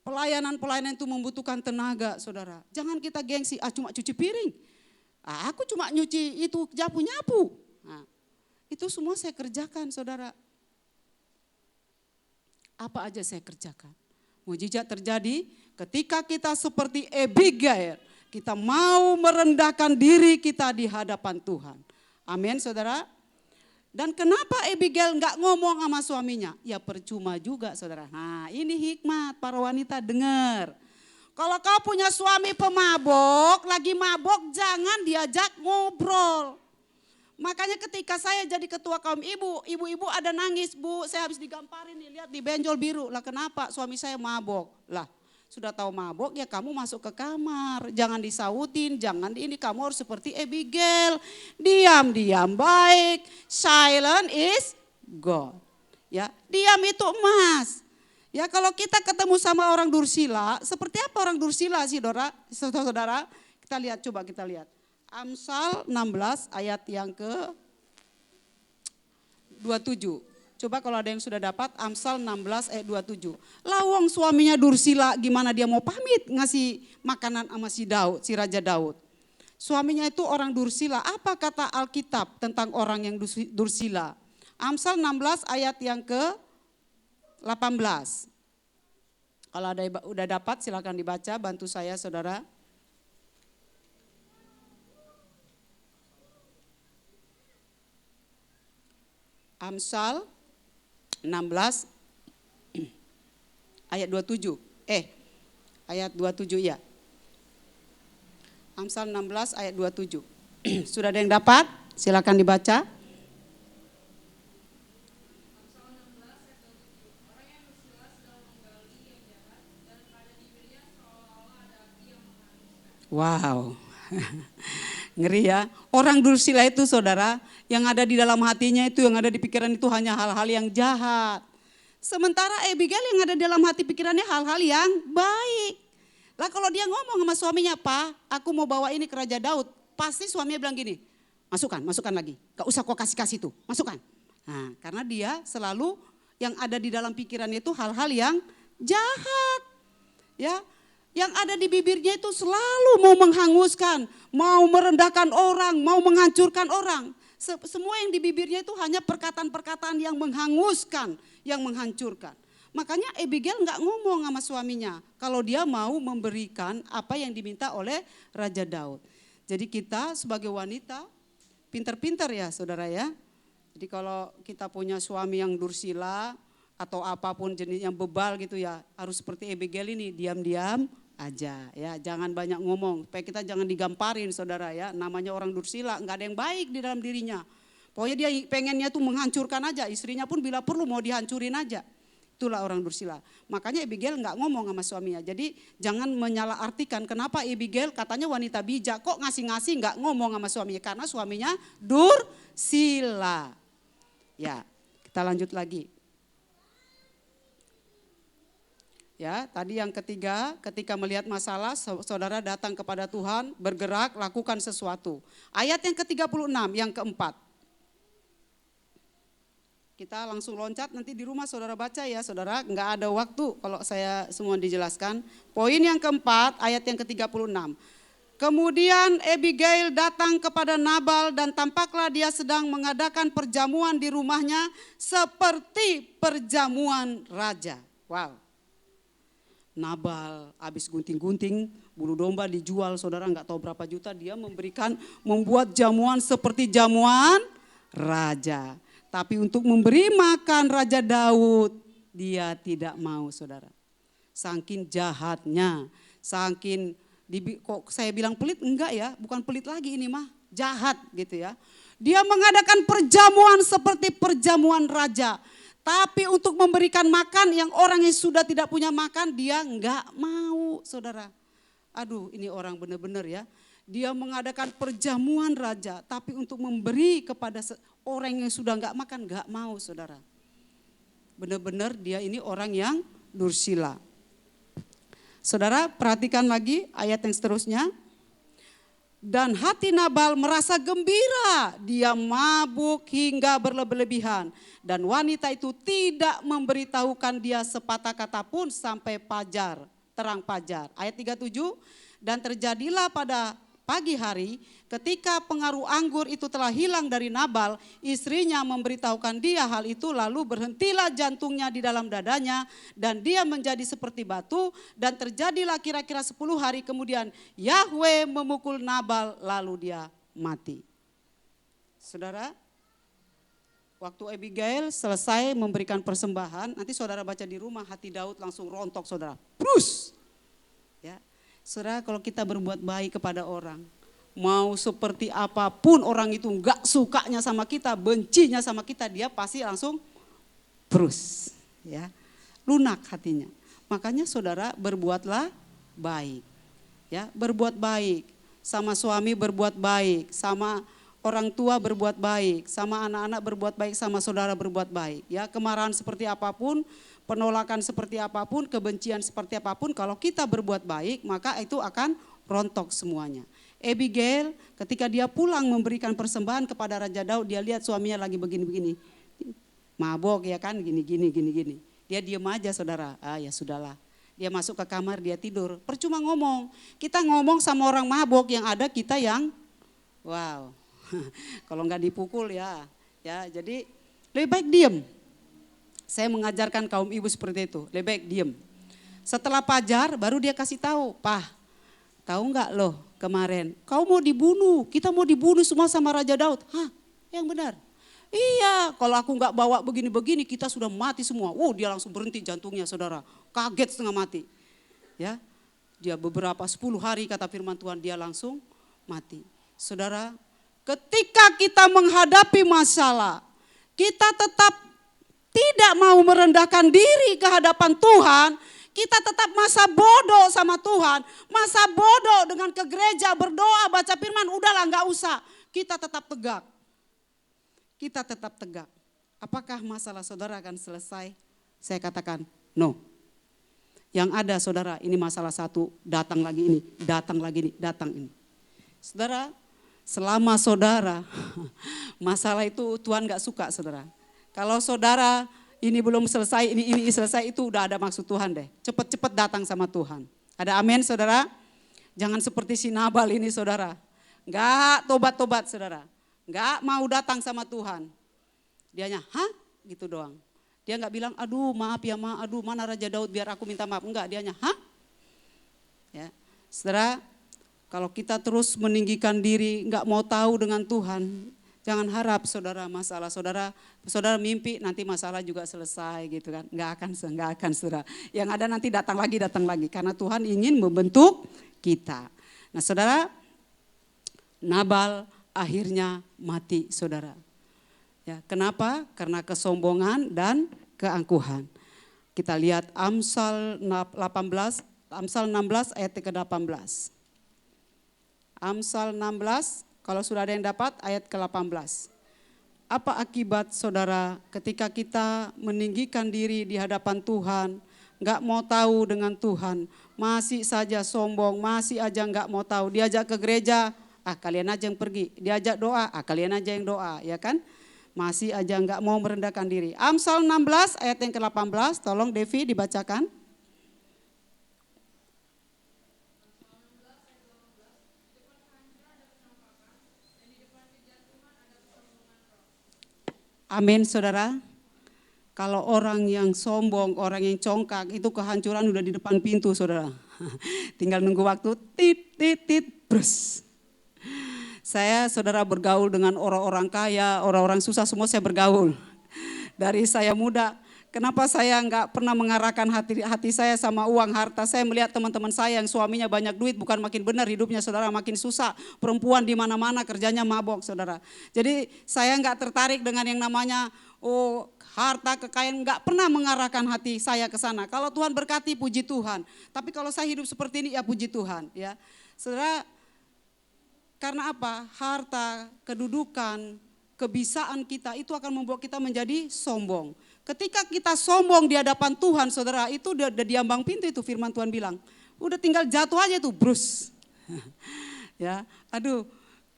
[SPEAKER 1] Pelayanan itu membutuhkan tenaga saudara. Jangan kita gengsi, cuma cuci piring. Aku cuma nyuci itu nyapu-nyapu. Itu semua saya kerjakan saudara. Apa aja saya kerjakan. Mujizat terjadi ketika kita seperti Abigail. Kita mau merendahkan diri kita di hadapan Tuhan. Amin saudara. Dan kenapa Abigail enggak ngomong sama suaminya? Ya percuma juga saudara. Nah ini hikmat para wanita dengar. Kalau kau punya suami pemabok, lagi mabok jangan diajak ngobrol. Makanya ketika saya jadi ketua kaum ibu-ibu ada nangis, Bu, saya habis digamparin nih, lihat di benjol biru. Lah kenapa? Suami saya mabok. Lah sudah tahu mabok ya kamu masuk ke kamar. Jangan disautin, jangan ini, kamu harus seperti Abigail. Diam-diam baik, silent is God. Ya, diam itu emas. Ya, kalau kita ketemu sama orang dursila, seperti apa orang dursila sih, saudara? Kita lihat, coba kita lihat. Amsal 16 ayat yang ke 27. Coba kalau ada yang sudah dapat Amsal 16 ayat 27. Lawang suaminya dursila, gimana dia mau pamit ngasih makanan sama si Daud, si Raja Daud. Suaminya itu orang dursila. Apa kata Alkitab tentang orang yang dursila? Amsal 16 ayat yang ke 18. Kalau ada udah dapat silakan dibaca, bantu saya saudara. Amsal 16 ayat 27. Ayat 27 ya. Amsal 16 ayat 27. Sudah ada yang dapat? Silakan dibaca. Wow. Ngeri ya. Orang dursila itu saudara, yang ada di dalam hatinya itu, yang ada di pikiran itu hanya hal-hal yang jahat. Sementara Abigail yang ada di dalam hati pikirannya hal-hal yang baik. Lah kalau dia ngomong sama suaminya, Pak, aku mau bawa ini ke Raja Daud. Pasti suaminya bilang gini, masukkan lagi. Gak usah kau kasih tuh, masukkan. Nah, karena dia selalu yang ada di dalam pikirannya itu hal-hal yang jahat. Ya, yang ada di bibirnya itu selalu mau menghanguskan, mau merendahkan orang, mau menghancurkan orang. Semua yang di bibirnya itu hanya perkataan-perkataan yang menghanguskan, yang menghancurkan. Makanya Abigail nggak ngomong sama suaminya kalau dia mau memberikan apa yang diminta oleh Raja Daud. Jadi kita sebagai wanita pintar-pintar ya saudara ya. Jadi kalau kita punya suami yang dursila atau apapun jenis yang bebal gitu ya, harus seperti Abigail ini, diam-diam aja ya, jangan banyak ngomong supaya kita jangan digamparin saudara ya. Namanya orang dursila nggak ada yang baik di dalam dirinya. Pokoknya dia pengennya tuh menghancurkan aja, istrinya pun bila perlu mau dihancurin aja. Itulah orang dursila. Makanya Abigail nggak ngomong sama suaminya. Jadi jangan menyalahartikan kenapa Abigail katanya wanita bijak kok ngasih-ngasih nggak ngomong sama suaminya, karena suaminya dursila. Ya, kita lanjut lagi. Ya, tadi yang ketiga, ketika melihat masalah, saudara datang kepada Tuhan, bergerak, lakukan sesuatu. Ayat yang ke-36, yang keempat. Kita langsung loncat, nanti di rumah saudara baca ya saudara, enggak ada waktu kalau saya semua dijelaskan. Poin yang keempat, ayat yang ke-36. Kemudian Abigail datang kepada Nabal dan tampaklah dia sedang mengadakan perjamuan di rumahnya seperti perjamuan raja. Wow. Nabal habis gunting-gunting bulu domba dijual, saudara nggak tahu berapa juta, dia membuat jamuan seperti jamuan raja. Tapi untuk memberi makan Raja Daud dia tidak mau saudara. Saking jahatnya, saking kok saya bilang pelit, enggak ya, bukan pelit lagi ini mah, jahat gitu ya. Dia mengadakan perjamuan seperti perjamuan raja. Tapi untuk memberikan makan yang orang yang sudah tidak punya makan dia enggak mau saudara. Aduh ini orang benar-benar ya. Dia mengadakan perjamuan raja tapi untuk memberi kepada orang yang sudah enggak makan enggak mau saudara. Benar-benar dia ini orang yang dursila. Saudara perhatikan lagi ayat yang seterusnya. Dan hati Nabal merasa gembira, dia mabuk hingga berlebih-lebihan. Dan wanita itu tidak memberitahukan dia sepatah kata pun sampai fajar, terang fajar. Ayat 37, dan terjadilah pada pagi hari ketika pengaruh anggur itu telah hilang dari Nabal, istrinya memberitahukan dia hal itu, lalu berhentilah jantungnya di dalam dadanya dan dia menjadi seperti batu, dan terjadilah kira-kira 10 hari kemudian Yahweh memukul Nabal lalu dia mati. Saudara, waktu Abigail selesai memberikan persembahan, nanti saudara baca di rumah, hati Daud langsung rontok saudara. Prus. Ya. Saudara, kalau kita berbuat baik kepada orang, mau seperti apapun orang itu enggak sukanya sama kita, bencinya sama kita, dia pasti langsung terus ya, lunak hatinya. Makanya saudara berbuatlah baik. Ya, berbuat baik. Sama suami berbuat baik, sama orang tua berbuat baik, sama anak-anak berbuat baik, sama saudara berbuat baik. Ya, kemarahan seperti apapun, penolakan seperti apapun, kebencian seperti apapun, kalau kita berbuat baik, maka itu akan rontok semuanya. Abigail ketika dia pulang memberikan persembahan kepada Raja Daud, dia lihat suaminya lagi begini-begini. Mabok ya kan, gini. Dia diam aja saudara, ya sudahlah. Dia masuk ke kamar, dia tidur. Percuma ngomong. Kita ngomong sama orang mabok, yang ada kita yang wow. Kalau nggak dipukul ya. Jadi lebih baik diam. Saya mengajarkan kaum ibu seperti itu, lebih baik diam. Setelah fajar baru dia kasih tahu, "Pah, tahu nggak loh kemarin kau mau dibunuh, kita mau dibunuh semua sama Raja Daud." Hah, yang benar? Iya, kalau aku nggak bawa begini-begini kita sudah mati semua. Dia langsung berhenti jantungnya saudara, kaget setengah mati. Ya, dia beberapa 10 hari kata firman Tuhan dia langsung mati. Saudara, ketika kita menghadapi masalah, kita tetap tidak mau merendahkan diri ke hadapan Tuhan, kita tetap masa bodoh sama Tuhan, masa bodoh dengan ke gereja berdoa baca firman, udahlah nggak usah, kita tetap tegak. Kita tetap tegak. Apakah masalah saudara akan selesai? Saya katakan no. Yang ada saudara, ini masalah satu, datang lagi ini, datang lagi ini, datang ini. Saudara, selama saudara, masalah itu Tuhan gak suka saudara. Kalau saudara ini belum selesai, ini selesai, itu udah ada maksud Tuhan deh. Cepat-cepat datang sama Tuhan. Ada amin saudara? Jangan seperti si Nabal ini saudara. Gak tobat-tobat saudara. Enggak mau datang sama Tuhan. Dianya, hah? Gitu doang. Dia enggak bilang, aduh maaf ya ma, aduh mana Raja Daud biar aku minta maaf. Enggak, dianya, hah? Ya, saudara, kalau kita terus meninggikan diri, enggak mau tahu dengan Tuhan, jangan harap saudara masalah saudara mimpi nanti masalah juga selesai gitu kan. Enggak akan saudara. Yang ada nanti datang lagi. Karena Tuhan ingin membentuk kita. Nah saudara, Nabal akhirnya mati saudara. Ya, kenapa? Karena kesombongan dan keangkuhan. Kita lihat Amsal 16 ayat ke-18. Amsal 16, kalau sudah ada yang dapat ayat ke-18. Apa akibat saudara ketika kita meninggikan diri di hadapan Tuhan, enggak mau tahu dengan Tuhan, masih saja sombong, masih aja enggak mau tahu, diajak ke gereja, kalian aja yang pergi, diajak doa, kalian aja yang doa, ya kan? Masih aja enggak mau merendahkan diri. Amsal 16 ayat yang ke-18, tolong Devi dibacakan. Amin saudara. Kalau orang yang sombong, orang yang congkak, itu kehancuran udah di depan pintu saudara. Tinggal nunggu waktu, tit, brus. Saya saudara bergaul dengan orang-orang kaya, orang-orang susah, semua saya bergaul. Dari saya muda, kenapa saya enggak pernah mengarahkan hati saya sama uang, harta. Saya melihat teman-teman saya yang suaminya banyak duit, bukan makin benar hidupnya saudara, makin susah. Perempuan di mana-mana kerjanya mabok saudara. Jadi saya enggak tertarik dengan yang namanya harta, kekayaan, enggak pernah mengarahkan hati saya ke sana. Kalau Tuhan berkati, puji Tuhan. Tapi kalau saya hidup seperti ini, ya puji Tuhan. Ya, saudara, karena apa? Harta, kedudukan, kebisaan kita itu akan membuat kita menjadi sombong. Ketika kita sombong di hadapan Tuhan, saudara, itu udah diambang pintu itu firman Tuhan bilang. Udah tinggal jatuh aja tuh, brus. Ya, aduh,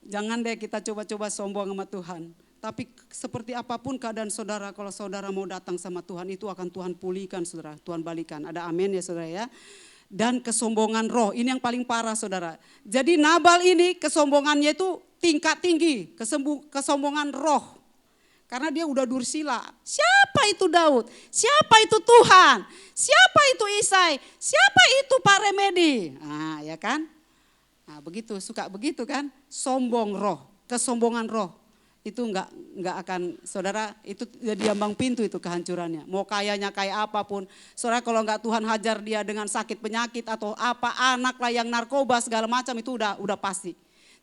[SPEAKER 1] jangan deh kita coba-coba sombong sama Tuhan. Tapi seperti apapun keadaan saudara, kalau saudara mau datang sama Tuhan, itu akan Tuhan pulihkan saudara, Tuhan balikan. Ada amin ya saudara ya. Dan kesombongan roh, ini yang paling parah saudara. Jadi Nabal ini kesombongannya itu tingkat tinggi, kesombongan roh. Karena dia udah dursila. Siapa itu Daud? Siapa itu Tuhan? Siapa itu Isai? Siapa itu Pak Remedi? Nah ya kan? Nah begitu, suka begitu kan? Sombong roh, kesombongan roh. Itu enggak akan, saudara, itu diambang pintu itu kehancurannya. Mau kayanya kayak apapun, saudara, kalau enggak Tuhan hajar dia dengan sakit penyakit atau apa, anak lah yang narkoba segala macam, itu udah pasti.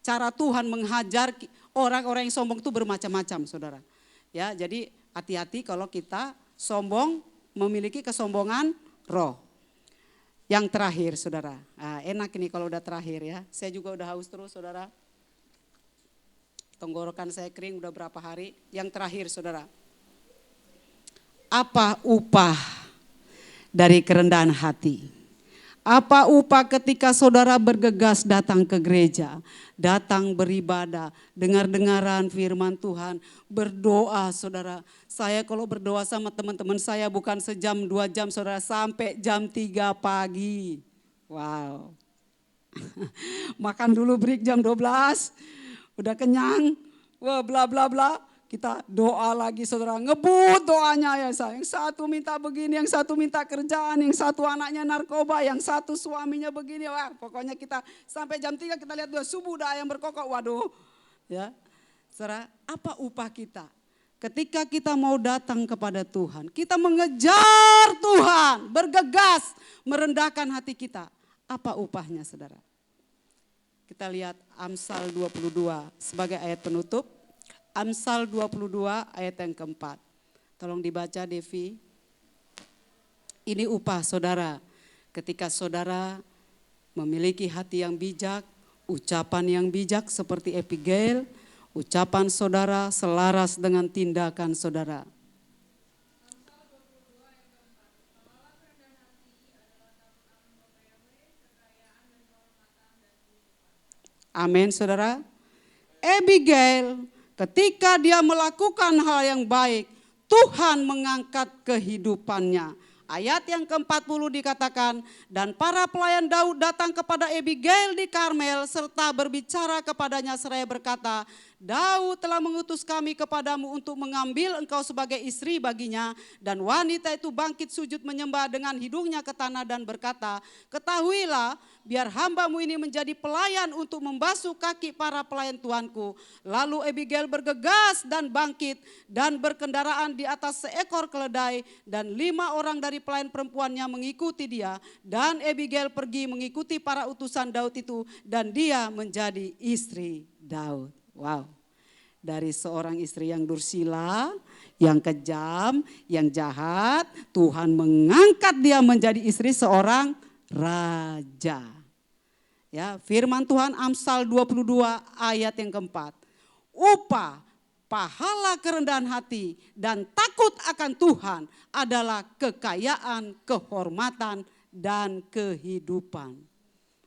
[SPEAKER 1] cara Tuhan menghajar orang-orang yang sombong itu bermacam-macam, saudara. Ya, jadi hati-hati kalau kita sombong, memiliki kesombongan roh. Yang terakhir, saudara. Nah, enak ini kalau udah terakhir ya. Saya juga udah haus terus, saudara. Tenggorokan saya kering udah berapa hari. Yang terakhir, saudara. Apa upah dari kerendahan hati? Apa upah ketika saudara bergegas datang ke gereja, datang beribadah, dengar-dengaran firman Tuhan, berdoa, saudara. Saya kalau berdoa sama teman-teman saya bukan sejam 2 jam, saudara, sampai jam 3 pagi. Wow. Makan dulu break jam 12, udah kenyang, wah bla bla bla. Kita doa lagi, saudara, ngebut doanya ya saya. Yang satu minta begini, yang satu minta kerjaan, yang satu anaknya narkoba, yang satu suaminya begini. Wah, pokoknya kita sampai jam 3 kita lihat 2 subuh udah ayam berkokok. Waduh. Ya. Saudara, apa upah kita? Ketika kita mau datang kepada Tuhan, kita mengejar Tuhan, bergegas, merendahkan hati kita. Apa upahnya, saudara? Kita lihat Amsal 22 sebagai ayat penutup. Amsal 22 ayat yang keempat. Tolong dibaca, Devi. Ini upah saudara. Ketika saudara memiliki hati yang bijak, ucapan yang bijak seperti Abigail, ucapan saudara selaras dengan tindakan saudara. Amin, saudara. Abigail, ketika dia melakukan hal yang baik, Tuhan mengangkat kehidupannya. Ayat yang ke-40 dikatakan, dan para pelayan Daud datang kepada Abigail di Karmel serta berbicara kepadanya seraya berkata, Daud telah mengutus kami kepadamu untuk mengambil engkau sebagai istri baginya. Dan wanita itu bangkit sujud menyembah dengan hidungnya ke tanah dan berkata, ketahuilah biar hambamu ini menjadi pelayan untuk membasuh kaki para pelayan tuanku. Lalu Abigail bergegas dan bangkit dan berkendaraan di atas seekor keledai dan 5 orang dari pelayan perempuannya mengikuti dia. Dan Abigail pergi mengikuti para utusan Daud itu dan dia menjadi istri Daud. Wow. Dari seorang istri yang dursila, yang kejam, yang jahat, Tuhan mengangkat dia menjadi istri seorang raja. Ya, firman Tuhan Amsal 22 ayat yang keempat. Upah, pahala kerendahan hati dan takut akan Tuhan adalah kekayaan, kehormatan dan kehidupan.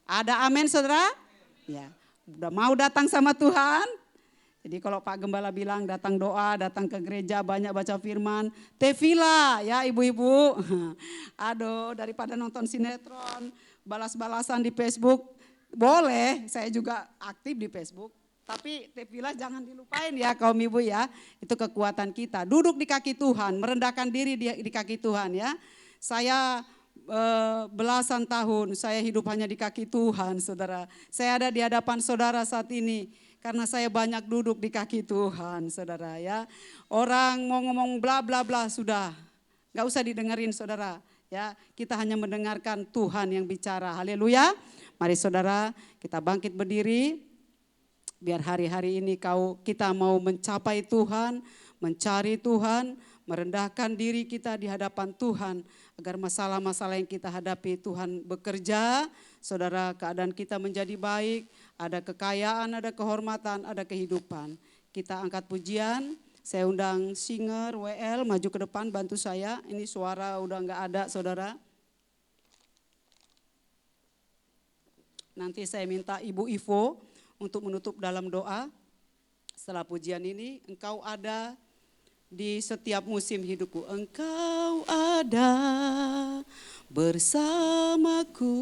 [SPEAKER 1] Ada amin, saudara? Ya, udah mau datang sama Tuhan? Jadi kalau Pak Gembala bilang datang doa, datang ke gereja, banyak baca firman, tefila ya ibu-ibu. Aduh, daripada nonton sinetron, balas-balasan di Facebook, boleh, saya juga aktif di Facebook. Tapi tefila jangan dilupain ya kaum ibu ya, itu kekuatan kita. Duduk di kaki Tuhan, merendahkan diri di kaki Tuhan ya. Saya belasan tahun saya hidup hanya di kaki Tuhan, saudara. Saya ada di hadapan saudara saat ini karena saya banyak duduk di kaki Tuhan, saudara ya. Orang mau ngomong bla bla bla sudah, nggak usah didengerin, saudara. Ya, kita hanya mendengarkan Tuhan yang bicara. Haleluya. Mari saudara, kita bangkit berdiri. Biar hari-hari ini kita mau mencapai Tuhan, mencari Tuhan, merendahkan diri kita di hadapan Tuhan. Agar masalah-masalah yang kita hadapi Tuhan bekerja, saudara, keadaan kita menjadi baik, ada kekayaan, ada kehormatan, ada kehidupan. Kita angkat pujian, saya undang singer WL maju ke depan bantu saya. Ini suara udah nggak ada, saudara. Nanti saya minta Ibu Ivo untuk menutup dalam doa. Setelah pujian ini, engkau ada di setiap musim hidupku. Engkau ada bersamaku.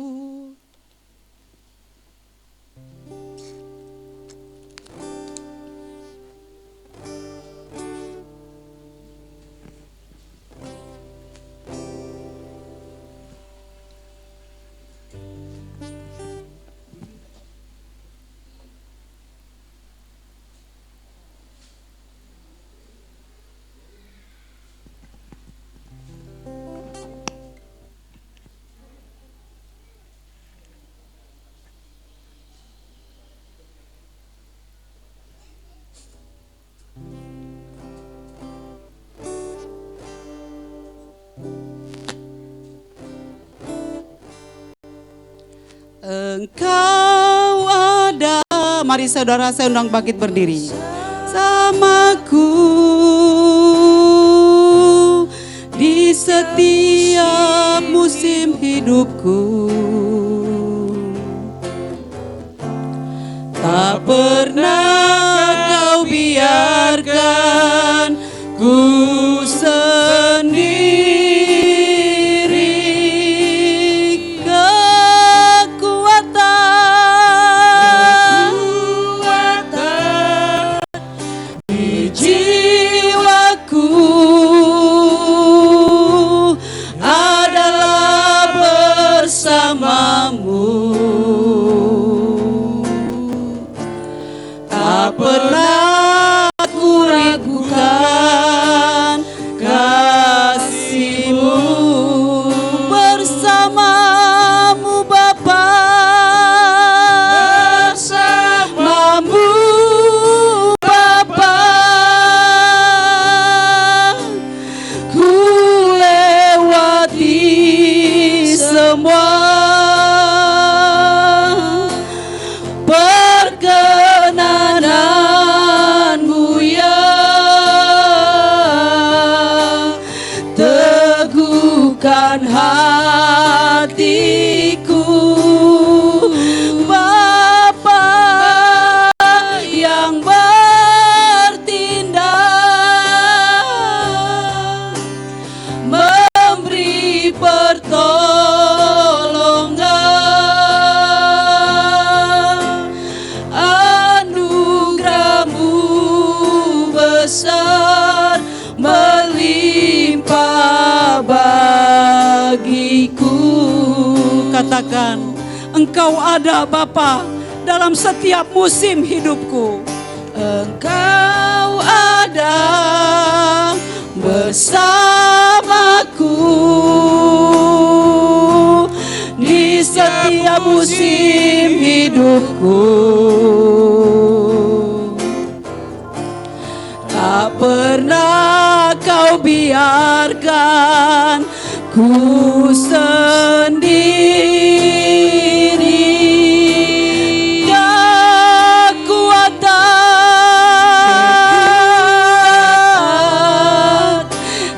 [SPEAKER 1] Engkau ada. Mari saudara, saya undang bangkit berdiri. Samaku di setiap musim hidupku, tak pernah kau biarkan ku sendiri. Kekuatan di jiwaku adalah bersamamu. Tak pernah ku ragukan kasih-Mu. Bersamamu Bapa, bersamamu Bapa, ku lewati semua perkenananmu ya. Teguhkan hatiku Bapa yang bertindak, memberi pertolongan. Anugerah-Mu besar melimpah bagiku. Katakan, Engkau ada Bapa dalam setiap musim hidupku. Engkau ada bersamaku di setiap musim hidupku. Tak pernah kau biarkan ku sendiri. Kekuatan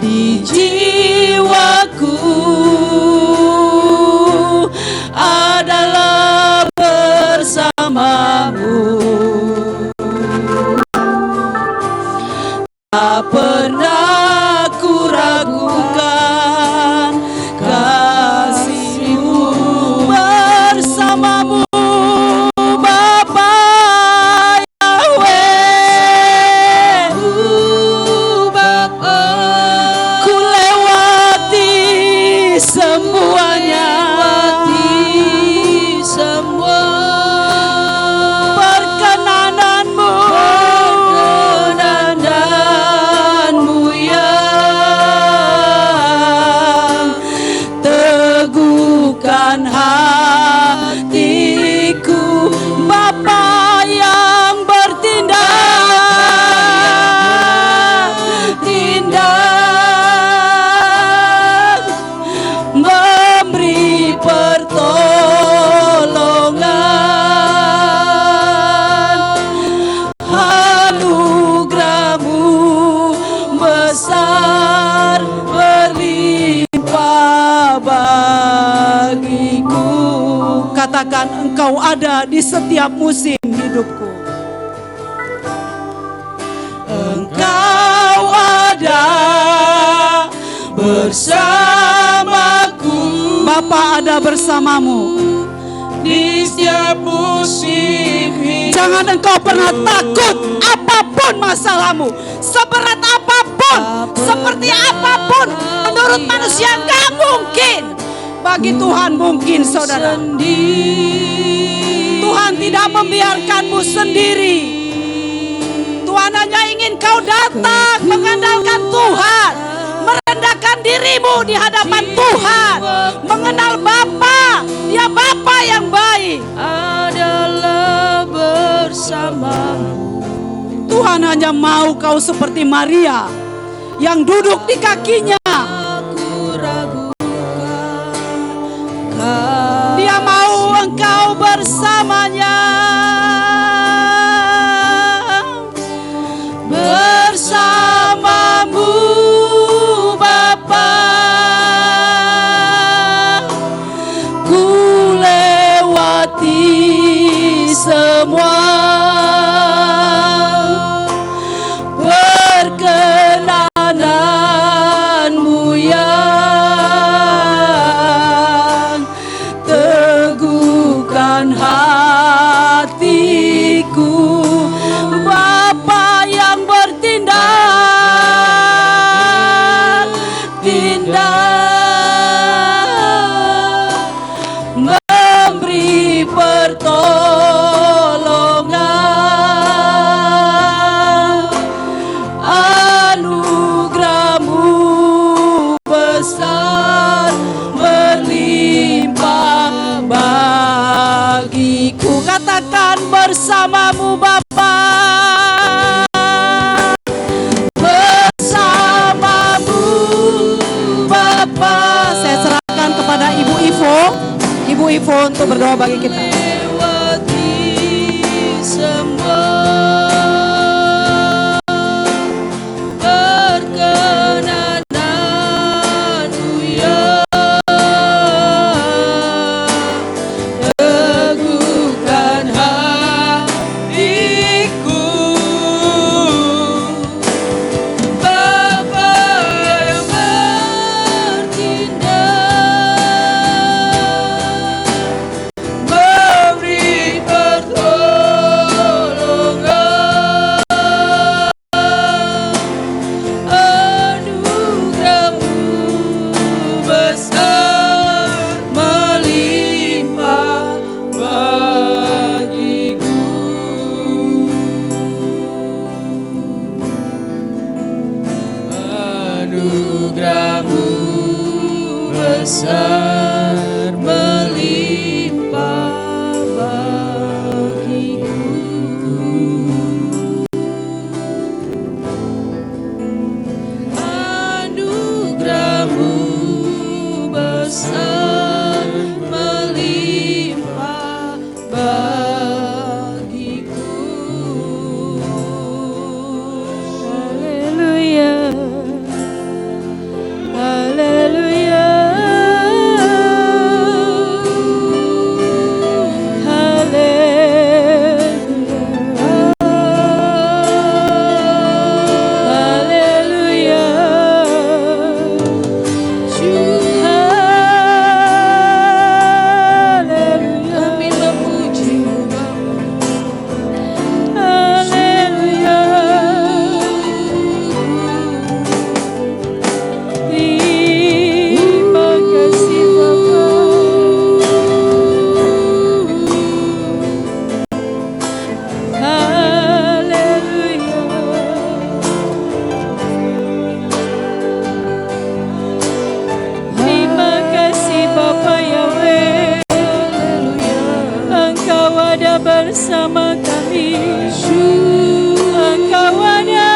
[SPEAKER 1] di jiwaku adalah bersamamu. Tak pernah ku ragukan kasih-Mu. Bersamamu Bapa Yahweh, Bapa, ku lewati semuanya, perkenananmu ya. Teguhkan hatiku Bapa yang bertindak, memberi pertolongan. Anugerah-Mu besar berlimpah bagiku. Katakan, Engkau ada di setiap musim hidupku. Engkau ada bersamaku. Bapa ada bersamamu di setiap musim hidup. Jangan engkau pernah takut apapun masalahmu, seberat apapun, seperti apapun. Menurut manusia nggak mungkin, bagi Tuhan mungkin, saudara. Tuhan tidak membiarkanmu sendiri. Tuhan hanya ingin kau datang mengandalkan Tuhan, merendahkan dirimu di hadapan Tuhan, mengenal Bapa. Dia Bapa yang baik. Adalah bersamamu. Tuhan hanya mau kau seperti Maria yang duduk di kakinya. Dia mau engkau semua. Perkenananmu yang teguhkan hatiku, Bapa yang bertindak, memberi pertolongan. Anugerahmu besar berlimpah bagiku. Katakan bersamamu Bapa, bersamamu Bapa. Saya serahkan kepada Ibu Ivo untuk berdoa bagi kita. Lewati semua perkenananmu yang teguhkan hatiku, Bapa yang bertindak, memberi pertolongan. Anugerahmu besar melimpah bagiku. Anugerahmu besar melimpah bagiku. Anugerahmu besar melimpah bagiku. Haleluya, haleluya, haleluya, haleluya. Kami memuji-Mu Bapa. Haleluya. Terima kasih Bapa. Haleluya. Terima kasih Bapa Yahweh. Engkau ada bersama kami. Engkau ada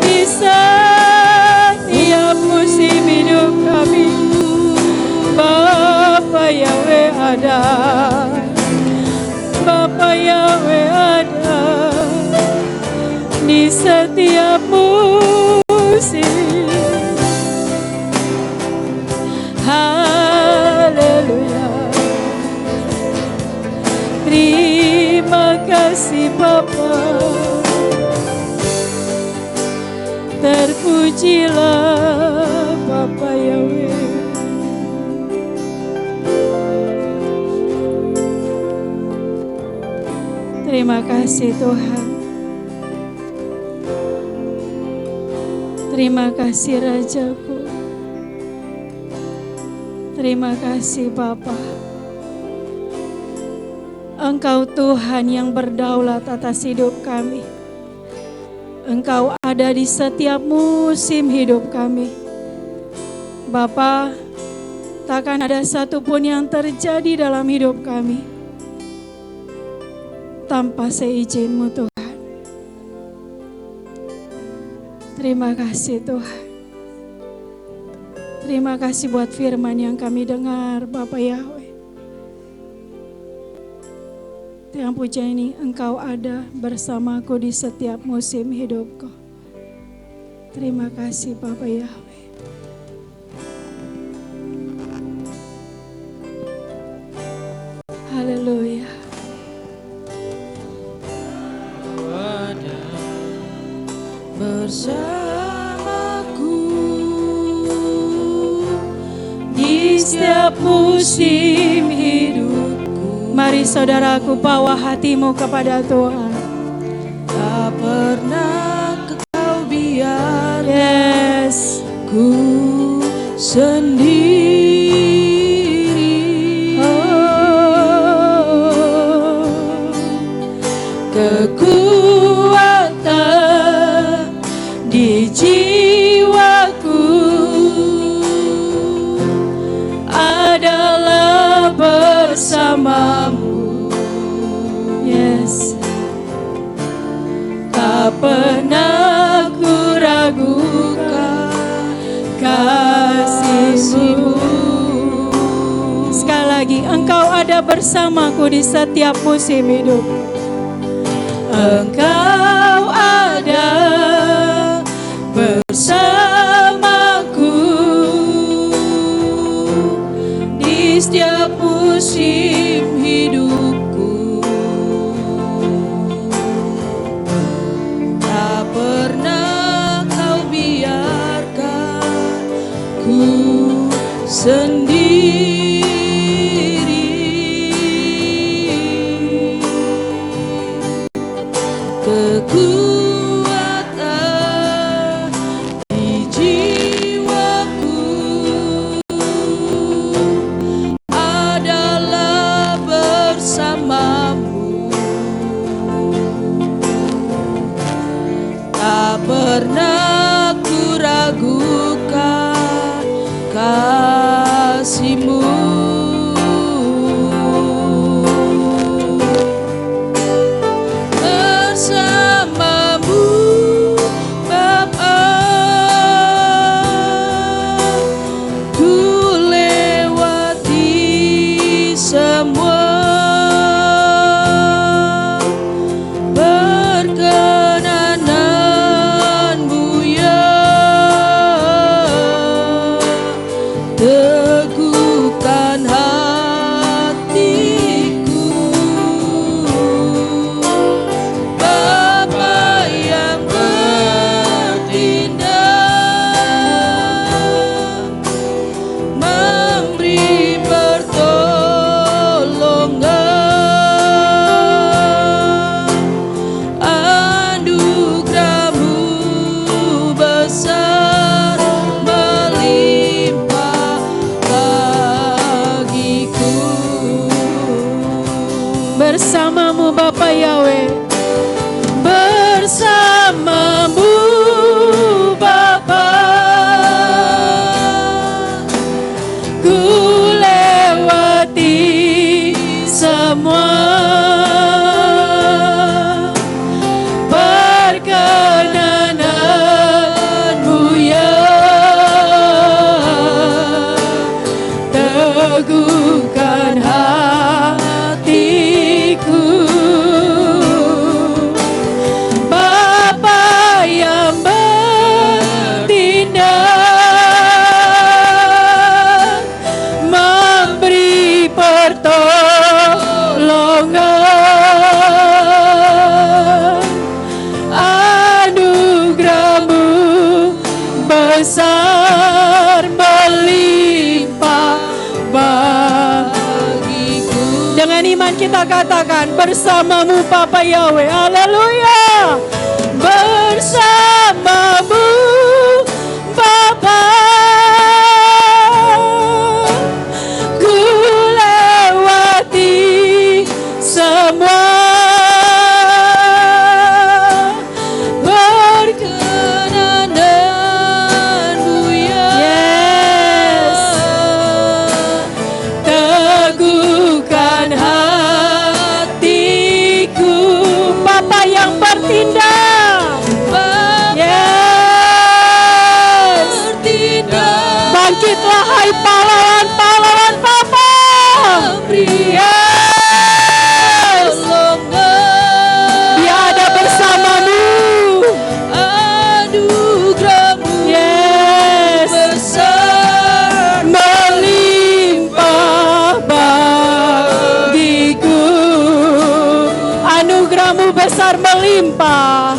[SPEAKER 1] di setiap musim hidup kami. Bapa Yahweh ada, Bapa Yahweh ada di setiap musim. Haleluya. Terima kasih Bapa. Terpujilah Bapa Yahweh. Terima kasih Tuhan. Terima kasih Rajaku. Terima kasih Bapa. Engkau Tuhan yang berdaulat atas hidup kami. Engkau ada di setiap musim hidup kami. Bapa, takkan ada satupun yang terjadi dalam hidup kami tanpa seizin-Mu Tuhan. Terima kasih Tuhan. Terima kasih buat firman yang kami dengar Bapa Yahweh. Yang puja ini Engkau ada bersamaku di setiap musim hidupku. Terima kasih Bapa Yahweh.
[SPEAKER 2] bersamaku di setiap musim hidupku.
[SPEAKER 3] Mari saudaraku, bawa hatimu kepada Tuhan.
[SPEAKER 2] Tak pernah Kau biarkan
[SPEAKER 3] Yes.
[SPEAKER 2] ku sendiri. Kekuatan di jiwaku adalah bersamamu.
[SPEAKER 3] Yes.
[SPEAKER 2] Tak pernah ku ragukan kasih-Mu.
[SPEAKER 3] Sekali lagi, Engkau ada bersamaku di setiap musim hidup.
[SPEAKER 2] Engkau ada bersamaku di setiap musim hidupku. Tak pernah Kau biarkan ku sendiri. Kekuatan di jiwaku adalah bersamamu. Tak pernah ku ragukan kasih-Mu.
[SPEAKER 3] Bersamamu Bapa Yahweh, bersamamu Bapa, ku lewati semua perkenanan-Mu ya, teguhkan hatiku. Bapa yang bertindak, memberi pertolongan, anugerah-Mu besar melimpah bagiku. Dengan iman kita katakan, bersamamu Bapa Yahweh. Haleluya. Bersamamu Bapa, ku lewati semua
[SPEAKER 2] perkenanan-Mu ya.
[SPEAKER 3] Yes. Teguhkan hatiku. Bapa yang bertindak. Yes. Bangkitlah hai pahlawan-pahlawan Bapa. Yes. Dia ada bersamamu.
[SPEAKER 2] Anugerah-Mu
[SPEAKER 3] Yes.
[SPEAKER 2] besar
[SPEAKER 3] Melimpah bagiku. Anugerah-Mu besar melimpah.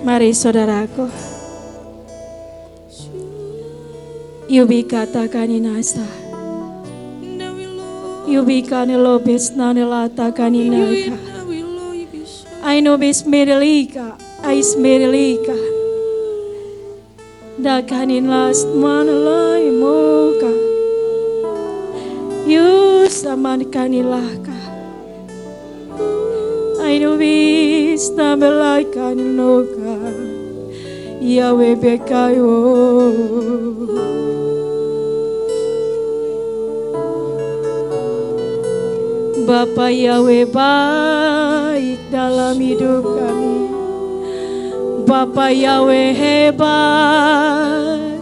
[SPEAKER 3] Mari saudaraku, yubikata kaninasa, yubikane lobes nanelata kaninaka, aino bes medelika, ais medelika, dakanin last manalai moka, yusaman kanilaka. Aino bis nabelai kaninoka, Yahweh bekayo. Bapa Yahweh baik dalam hidup kami, Bapa Yahweh hebat,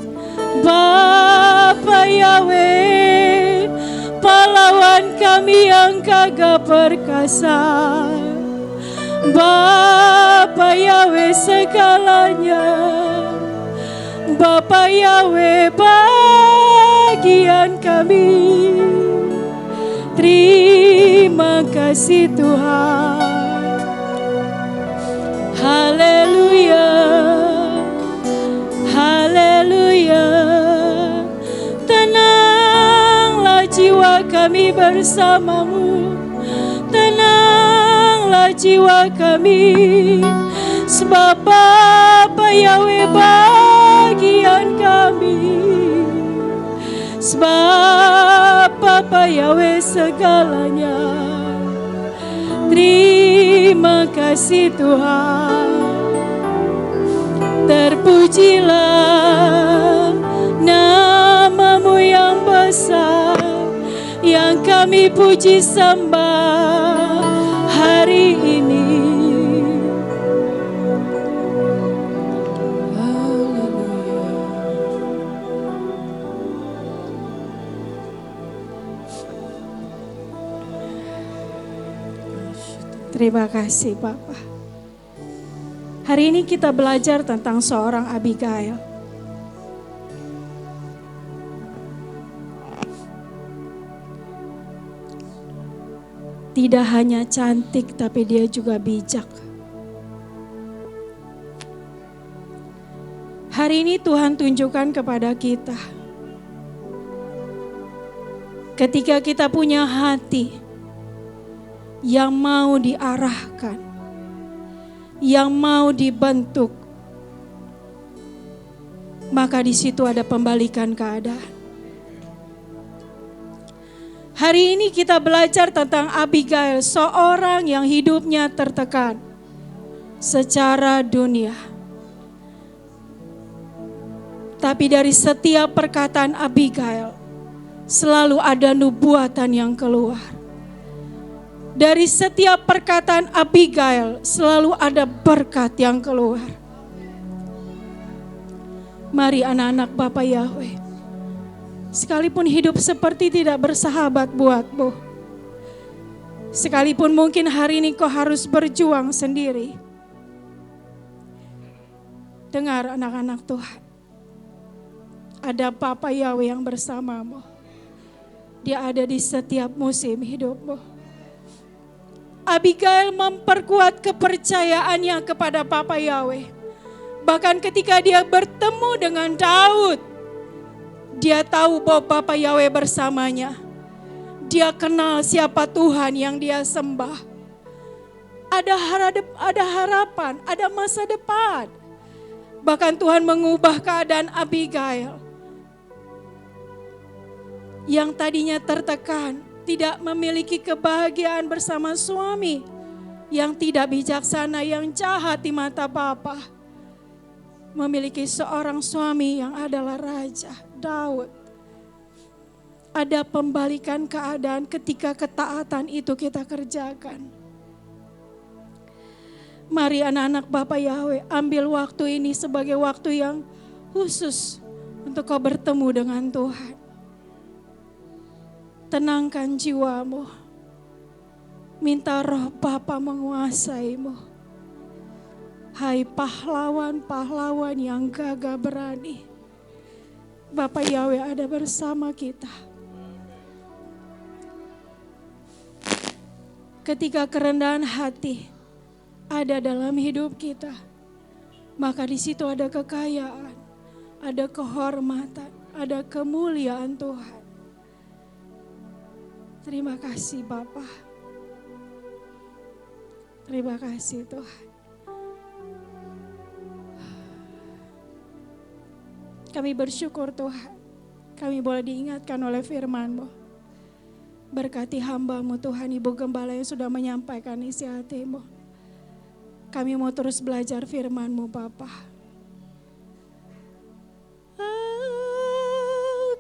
[SPEAKER 3] Bapa Yahweh pahlawan kami yang gagah perkasa, Bapa Yahweh segalanya, Bapa Yahweh bagian kami. Terima kasih Tuhan. Haleluya, haleluya. Tenanglah jiwa kami bersamamu, tenanglah jiwa kami, sebab Bapa Yahweh bagian kami, sebab Bapa Yahweh segalanya. Terima kasih Tuhan. Terpujilah namamu yang besar, yang kami puji sembah hari ini. Terima kasih Bapak. Hari ini kita belajar tentang seorang Abigail. Tidak hanya cantik, tapi dia juga bijak. Hari ini Tuhan tunjukkan kepada kita, ketika kita punya hati yang mau diarahkan, yang mau dibentuk, maka di situ ada pembalikan keadaan. Hari ini kita belajar tentang Abigail, seorang yang hidupnya tertekan secara dunia. Tapi dari setiap perkataan Abigail selalu ada nubuatan yang keluar. Dari setiap perkataan Abigail selalu ada berkat yang keluar. Mari anak-anak Bapa Yahweh, sekalipun hidup seperti tidak bersahabat buatmu, sekalipun mungkin hari ini kau harus berjuang sendiri, dengar anak-anak Tuhan, ada Bapa Yahweh yang bersamamu. Dia ada di setiap musim hidupmu. Abigail memperkuat kepercayaannya kepada Bapa Yahweh. Bahkan ketika dia bertemu dengan Daud, dia tahu bahwa Bapa Yahweh bersamanya. Dia kenal siapa Tuhan yang dia sembah. Ada harapan, ada masa depan. Bahkan Tuhan mengubah keadaan Abigail yang tadinya tertekan, tidak memiliki kebahagiaan bersama suami yang tidak bijaksana, yang jahat di mata Bapa. Memiliki seorang suami yang adalah Raja Daud. Ada pembalikan keadaan ketika ketaatan itu kita kerjakan. Mari anak-anak Bapa Yahweh, ambil waktu ini sebagai waktu yang khusus untuk kau bertemu dengan Tuhan. Tenangkan jiwamu. Minta roh Bapa menguasaimu. Hai pahlawan-pahlawan yang gagah berani. Bapa Yahweh ada bersama kita. Ketika kerendahan hati ada dalam hidup kita, maka di situ ada kekayaan, ada kehormatan, ada kemuliaan Tuhan. Terima kasih Bapa. Terima kasih Tuhan. Kami bersyukur Tuhan, kami boleh diingatkan oleh firman-Mu. Berkati hamba-Mu Tuhan, Ibu Gembala yang sudah menyampaikan isi hati-Mu. Kami mau terus belajar firman-Mu Bapa.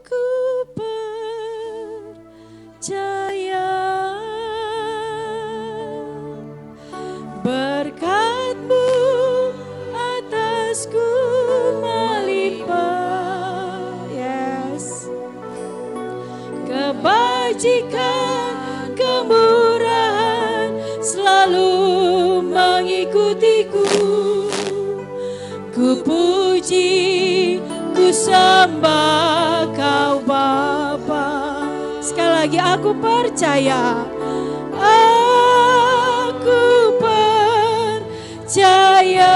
[SPEAKER 3] Aku percaya berkat-Mu atasku melimpah. Yes. Kebajikan, kemurahan selalu mengikutiku. Ku puji, ku sembah Kau Bapa. Sekali lagi aku percaya. Aku percaya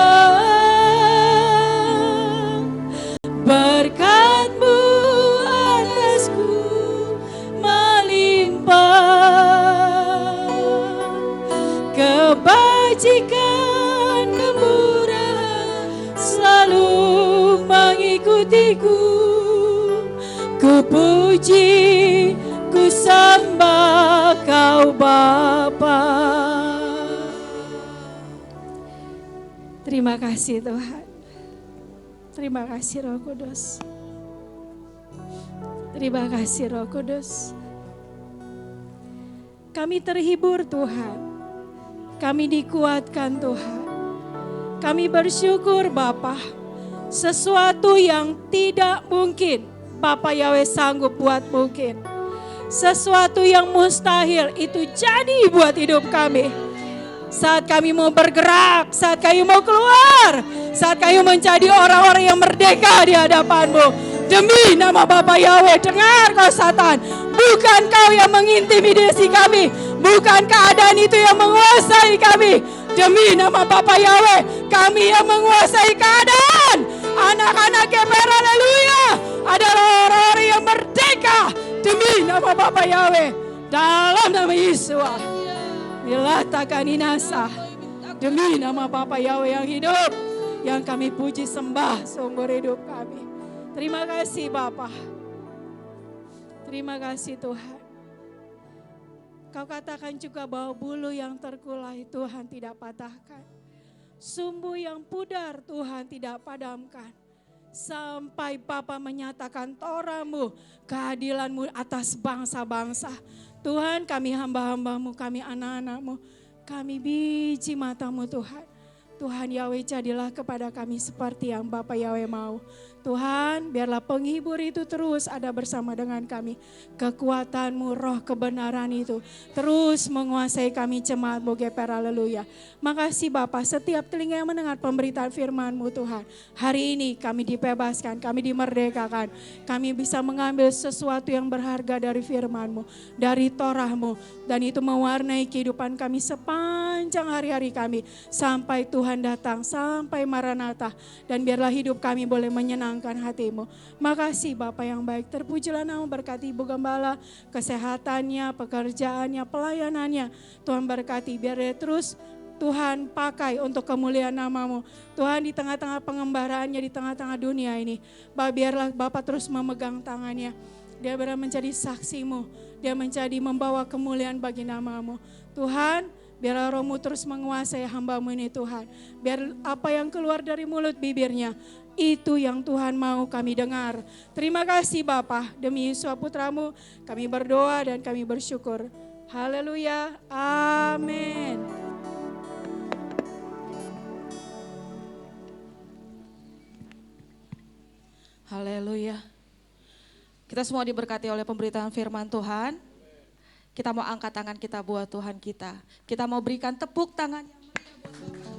[SPEAKER 3] berkat-Mu atasku melimpah. Kebajikan, kemurahan selalu mengikutiku. Ku puji, ku sembah Kau Bapa. Terima kasih Tuhan. Terima kasih Roh Kudus. Terima kasih Roh Kudus. Kami terhibur Tuhan. Kami dikuatkan Tuhan. Kami bersyukur Bapa. Sesuatu yang tidak mungkin Bapa Yahweh sanggup buat mungkin. Sesuatu yang mustahil itu jadi buat hidup kami. Saat kami mau bergerak, saat kami mau keluar, saat kami menjadi orang-orang yang merdeka di hadapan-Mu. Demi nama Bapa Yahweh, dengar Kau Satan, bukan Kau yang mengintimidasi kami, bukan keadaan itu yang menguasai kami. Demi nama Bapa Yahweh, kami yang menguasai keadaan. Anak-anak GPR, haleluya, adalah orang-orang yang merdeka. Demi nama Bapa Yahweh, dalam nama Yesus. Dilatakan inasa. Demi nama Bapa Yahweh yang hidup, yang kami puji sembah seumur hidup kami. Terima kasih Bapa. Terima kasih Tuhan. Kau katakan juga bahwa bulu yang terkulai Tuhan tidak patahkan. Sumbu yang pudar Tuhan tidak padamkan. Sampai Bapa menyatakan Torah-Mu, keadilan-Mu atas bangsa-bangsa. Tuhan, kami hamba-hamba-Mu, kami anak-anak-Mu, kami biji mata-Mu Tuhan. Tuhan Yahweh, jadilah kepada kami seperti yang Bapa Yahweh mau. Tuhan, biarlah penghibur itu terus ada bersama dengan kami. Kekuatan-Mu, roh kebenaran itu terus menguasai kami jemaat-Mu GPR, haleluya. Makasih Bapa, setiap telinga yang mendengar pemberitaan firman-Mu Tuhan. Hari ini kami dibebaskan, kami dimerdekakan. Kami bisa mengambil sesuatu yang berharga dari firman-Mu, dari Torah-Mu. Dan itu mewarnai kehidupan kami sepanjang hari-hari kami. Sampai Tuhan datang, sampai Maranatha. Dan biarlah hidup kami boleh menyenangkan hati-Mu. Makasih Bapa yang baik, terpujilah nama, berkati Ibu Gembala, kesehatannya, pekerjaannya, pelayanannya. Tuhan berkati, biar dia terus Tuhan pakai untuk kemuliaan nama-Mu. Tuhan, di tengah-tengah pengembaraannya, di tengah-tengah dunia ini, biarlah Bapa terus memegang tangannya. Dia benar menjadi saksi-Mu, dia menjadi membawa kemuliaan bagi nama-Mu. Tuhan, biarlah Roh-Mu terus menguasai hamba-Mu ini Tuhan. Biar apa yang keluar dari mulut bibirnya, itu yang Tuhan mau kami dengar. Terima kasih Bapa, demi Yesus Putra-Mu kami berdoa dan kami bersyukur. Haleluya, amin.
[SPEAKER 4] Haleluya. Kita semua diberkati oleh pemberitaan firman Tuhan. Kita mau angkat tangan kita buat Tuhan kita. Kita mau berikan tepuk tangan yang meriah buat Tuhan.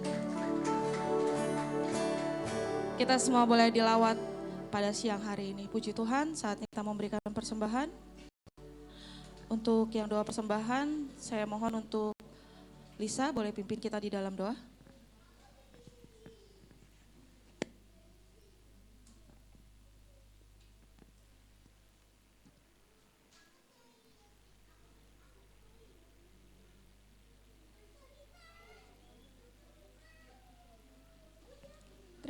[SPEAKER 4] Kita semua boleh dilawat pada siang hari ini. Puji Tuhan, saatnya kita memberikan persembahan. Untuk yang doa persembahan, saya mohon untuk Lisa boleh pimpin kita di dalam doa.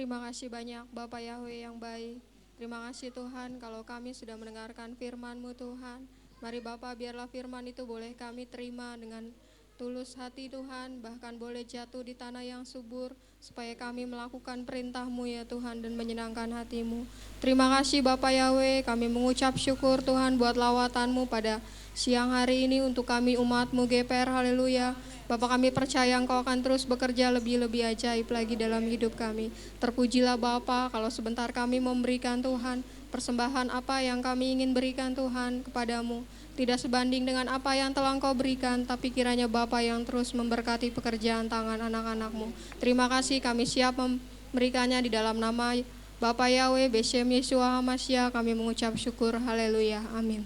[SPEAKER 5] Terima kasih banyak Bapak Yahweh yang baik. Terima kasih Tuhan kalau kami sudah mendengarkan firman-Mu Tuhan. Mari Bapak biarlah firman itu boleh kami terima dengan tulus hati Tuhan, bahkan boleh jatuh di tanah yang subur, supaya kami melakukan perintah-Mu ya Tuhan dan menyenangkan hati-Mu. Terima kasih Bapak Yahweh, kami mengucap syukur Tuhan buat lawatan-Mu pada siang hari ini untuk kami umat-Mu GPR, haleluya. Bapak kami percaya Engkau akan terus bekerja lebih-lebih ajaib lagi dalam hidup kami. Terpujilah Bapak kalau sebentar kami memberikan Tuhan persembahan apa yang kami ingin berikan Tuhan kepadamu. Tidak sebanding dengan apa yang telah Engkau berikan, tapi kiranya Bapa yang terus memberkati pekerjaan tangan anak-anak-Mu. Terima kasih, kami siap memberikannya di dalam nama Bapa Yahweh, Beshem Yeshua HaMashiach, kami mengucap syukur, haleluya, amin.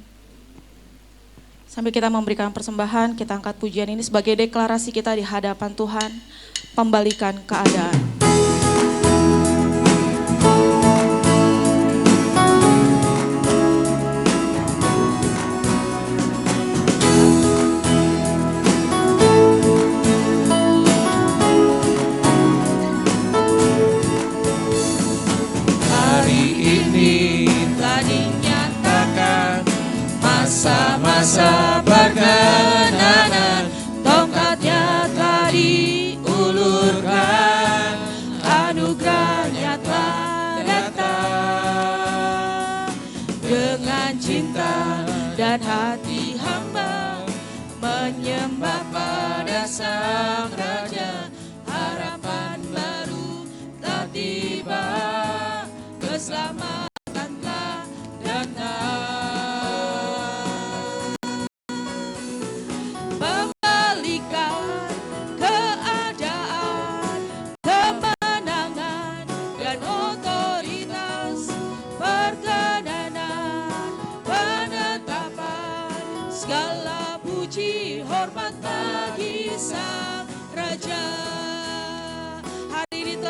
[SPEAKER 4] Sambil kita memberikan persembahan, kita angkat pujian ini sebagai deklarasi kita di hadapan Tuhan, pembalikan keadaan.
[SPEAKER 2] Masa perkenanan, tongkatnya telah diulurkan, anugerahnya telah datang. Dengan cinta dan hati hamba menyembah pada Sang Raja, harapan baru telah tiba, keselamatan telah datang.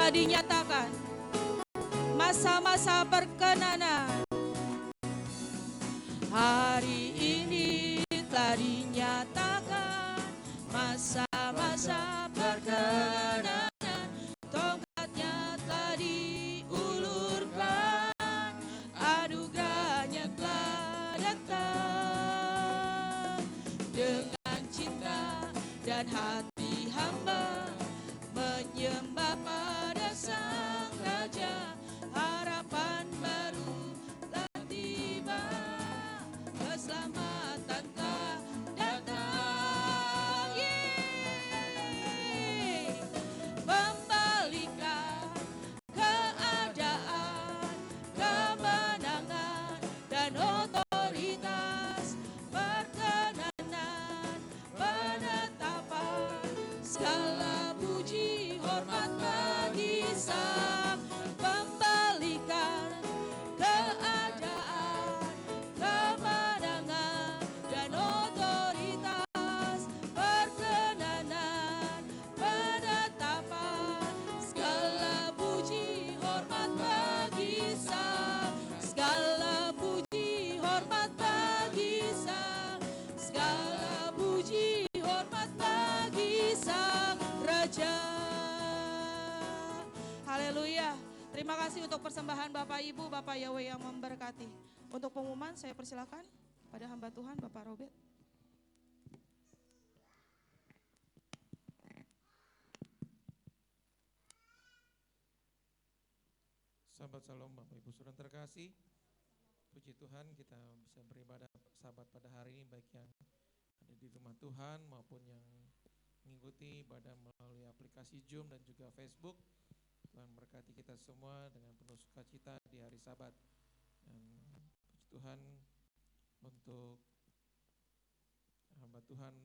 [SPEAKER 4] Dinyatakan masa-masa perkenanan. Hari ini telah dinyatakan masa-masa perkenanan, tongkatnya telah diulurkan, anugerahnya telah datang. Dengan cinta dan hati hamba menyembah pada Sang Raja, harapan baru telah tiba, keselamatan telah datang. Membalikan keadaan, kemenangan dan otoritas, perkenanan, penetapan, segala puji hormat bagi Sang. Membalikan keadaan, kemenangan dan otoritas, perkenanan, penetapan, segala puji hormat bagi Sang. Segala puji hormat bagi Sang, segala puji hormat bagi Sang Raja. Haleluya. Terima kasih untuk persembahan Bapak Ibu, Bapak Yahweh yang memberkati. Untuk pengumuman saya persilakan pada hamba Tuhan Bapak Robert.
[SPEAKER 6] Sahabat Shalom, Bapak Ibu Saudara terkasih, puji Tuhan kita bisa beribadah sahabat pada hari ini, baik yang ada di rumah Tuhan maupun yang mengikuti ibadah melalui aplikasi Zoom dan juga Facebook. Tuhan berkati kita semua dengan penuh sukacita di hari Sabat. Dan puji Tuhan untuk hamba Tuhan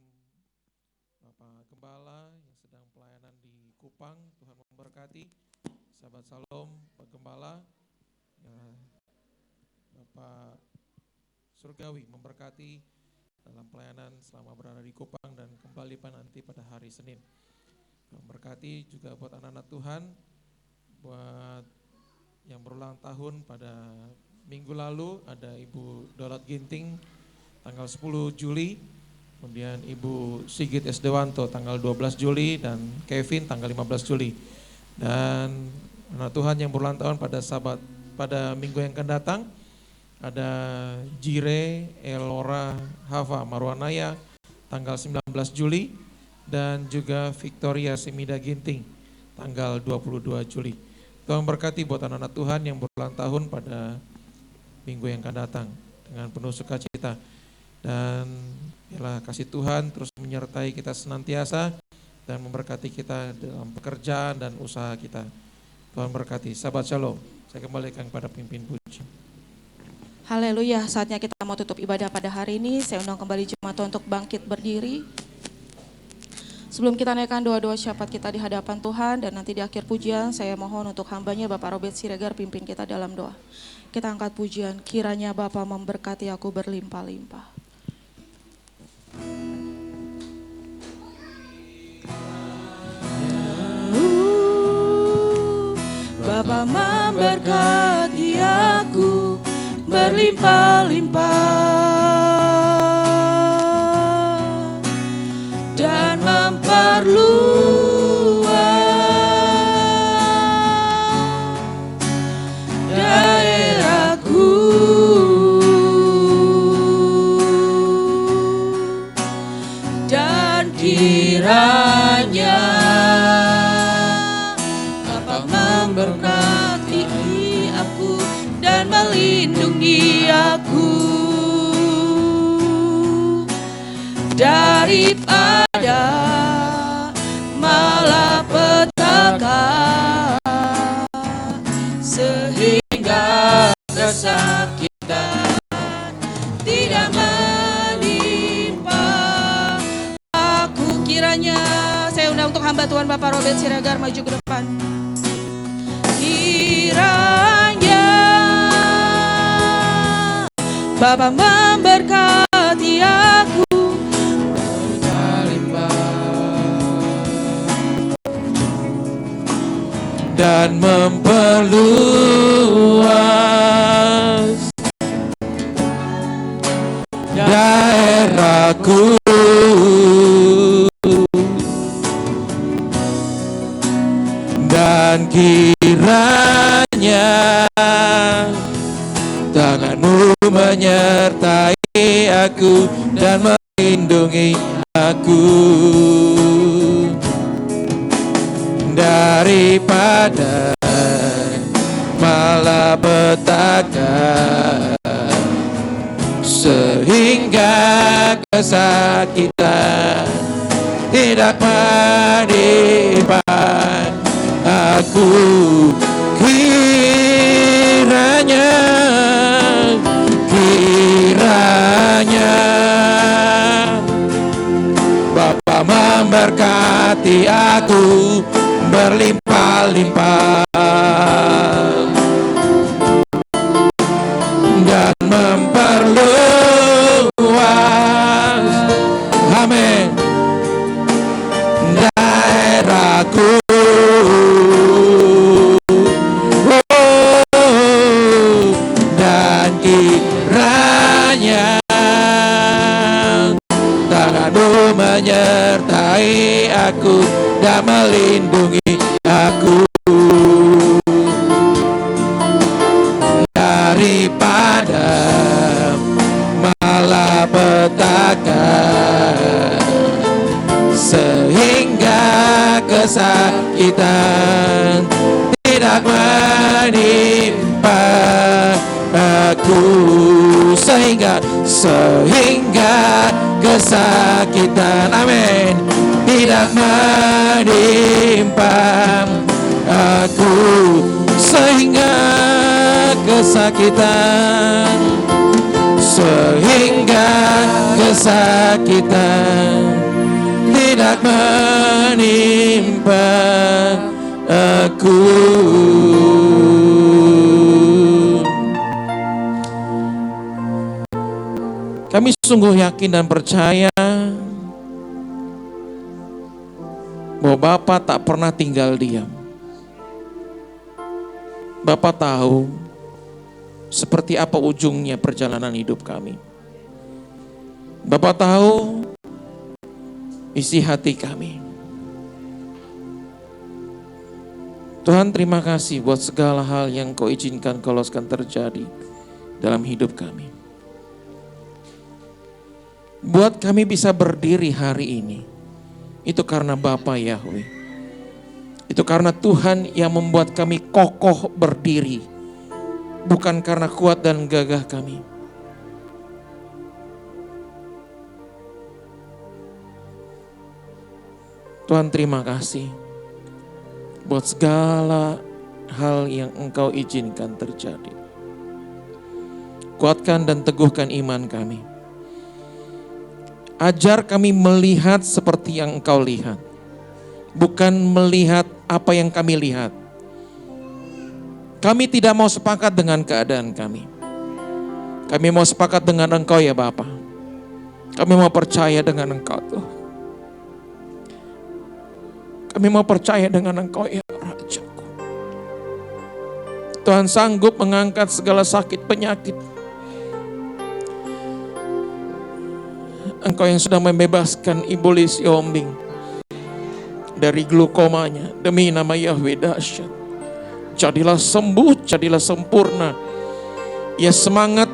[SPEAKER 6] Bapak Gembala yang sedang pelayanan di Kupang, Tuhan memberkati. Sahabat Shalom, Pak Gembala, ya, Bapak Surgawi memberkati dalam pelayanan selama berada di Kupang dan kembali nanti pada hari Senin. Memberkati juga buat anak-anak Tuhan, buat yang berulang tahun pada minggu lalu ada Ibu Dolat Ginting tanggal 10 Juli, kemudian Ibu Sigit S. Dewanto tanggal 12 Juli dan Kevin tanggal 15 Juli. Dan Anak Tuhan yang berulang tahun pada minggu yang akan datang, ada Jire, Elora, Hava, Marwanaya, tanggal 19 Juli, dan juga Victoria Semida Ginting, tanggal 22 Juli. Tuhan berkati buat anak-anak Tuhan yang berulang tahun pada minggu yang akan datang dengan penuh sukacita. Dan biarlah kasih Tuhan terus menyertai kita senantiasa dan memberkati kita dalam pekerjaan dan usaha kita. Tuhan berkati. Sahabat Shalom, saya kembalikan kepada pimpin puji.
[SPEAKER 4] Haleluya, saatnya kita mau tutup ibadah pada hari ini. Saya undang kembali jemaat untuk bangkit berdiri. Sebelum kita naikkan doa-doa syafaat kita di hadapan Tuhan, dan nanti di akhir pujian saya mohon untuk hambanya Bapak Robert Siregar pimpin kita dalam doa. Kita angkat pujian, kiranya Bapa memberkati aku berlimpah-limpah.
[SPEAKER 2] Bapa memberkati aku berlimpah-limpah dan memperluas daerahku, dan kiranya Bapa memberkati aku dan melindungi aku daripada malapetaka, sehingga kesakitan tidak menimpa aku. Kiranya saya undang untuk hamba Tuhan Bapak Robert Siregar maju ke depan. Kiranya Bapa memberkati aku
[SPEAKER 6] dan memperluas daerahku, dan kiranya tanganmu menyertai aku dan melindungi aku daripada malapetaka, sehingga kesakitan tidak menimpa aku. Kiranya Bapa memberkati aku berlimpah-limpah dan memperluas, amin, daerahku. Dan kiranya tanganmu menyertai aku dan melindungi aku daripada malapetaka, sehingga kesakitan tidak menimpa aku, sehingga kesakitan, amin, tidak menimpa aku, sehingga kesakitan tidak menimpa aku. Kami sungguh yakin dan percaya bahwa Bapa tak pernah tinggal diam. Bapa tahu seperti apa ujungnya perjalanan hidup kami. Bapa tahu isi hati kami. Tuhan, terima kasih buat segala hal yang Kau izinkan kalau akan terjadi dalam hidup kami. Buat kami bisa berdiri hari ini, itu karena Bapa Yahweh. Itu karena Tuhan yang membuat kami kokoh berdiri, bukan karena kuat dan gagah kami. Tuhan, terima kasih buat segala hal yang Engkau izinkan terjadi. Kuatkan dan teguhkan iman kami. Ajar kami melihat seperti yang Engkau lihat, bukan melihat apa yang kami lihat. Kami tidak mau sepakat dengan keadaan kami. Kami mau sepakat dengan Engkau ya Bapa. Kami mau percaya dengan Engkau Tuhan. Kami mau percaya dengan Engkau ya Rajaku. Tuhan sanggup mengangkat segala sakit penyakit. Engkau yang sudah membebaskan Ibu Lisi Ombing dari glukomanya demi nama Yahweh dahsyat. Jadilah sembuh, jadilah sempurna. Ya, semangat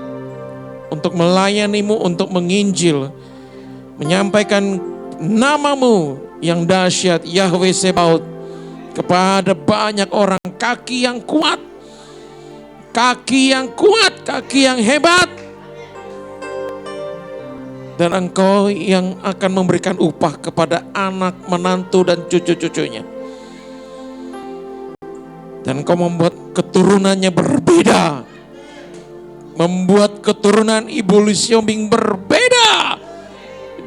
[SPEAKER 6] untuk melayanimu, untuk menginjil, menyampaikan namamu yang dahsyat Yahweh Sebaot kepada banyak orang. Kaki yang kuat, kaki yang kuat, kaki yang hebat. Dan Engkau yang akan memberikan upah kepada anak, menantu dan cucu-cucunya. Dan Engkau membuat keturunannya berbeda. Membuat keturunan Ibu Lisi Ombing berbeda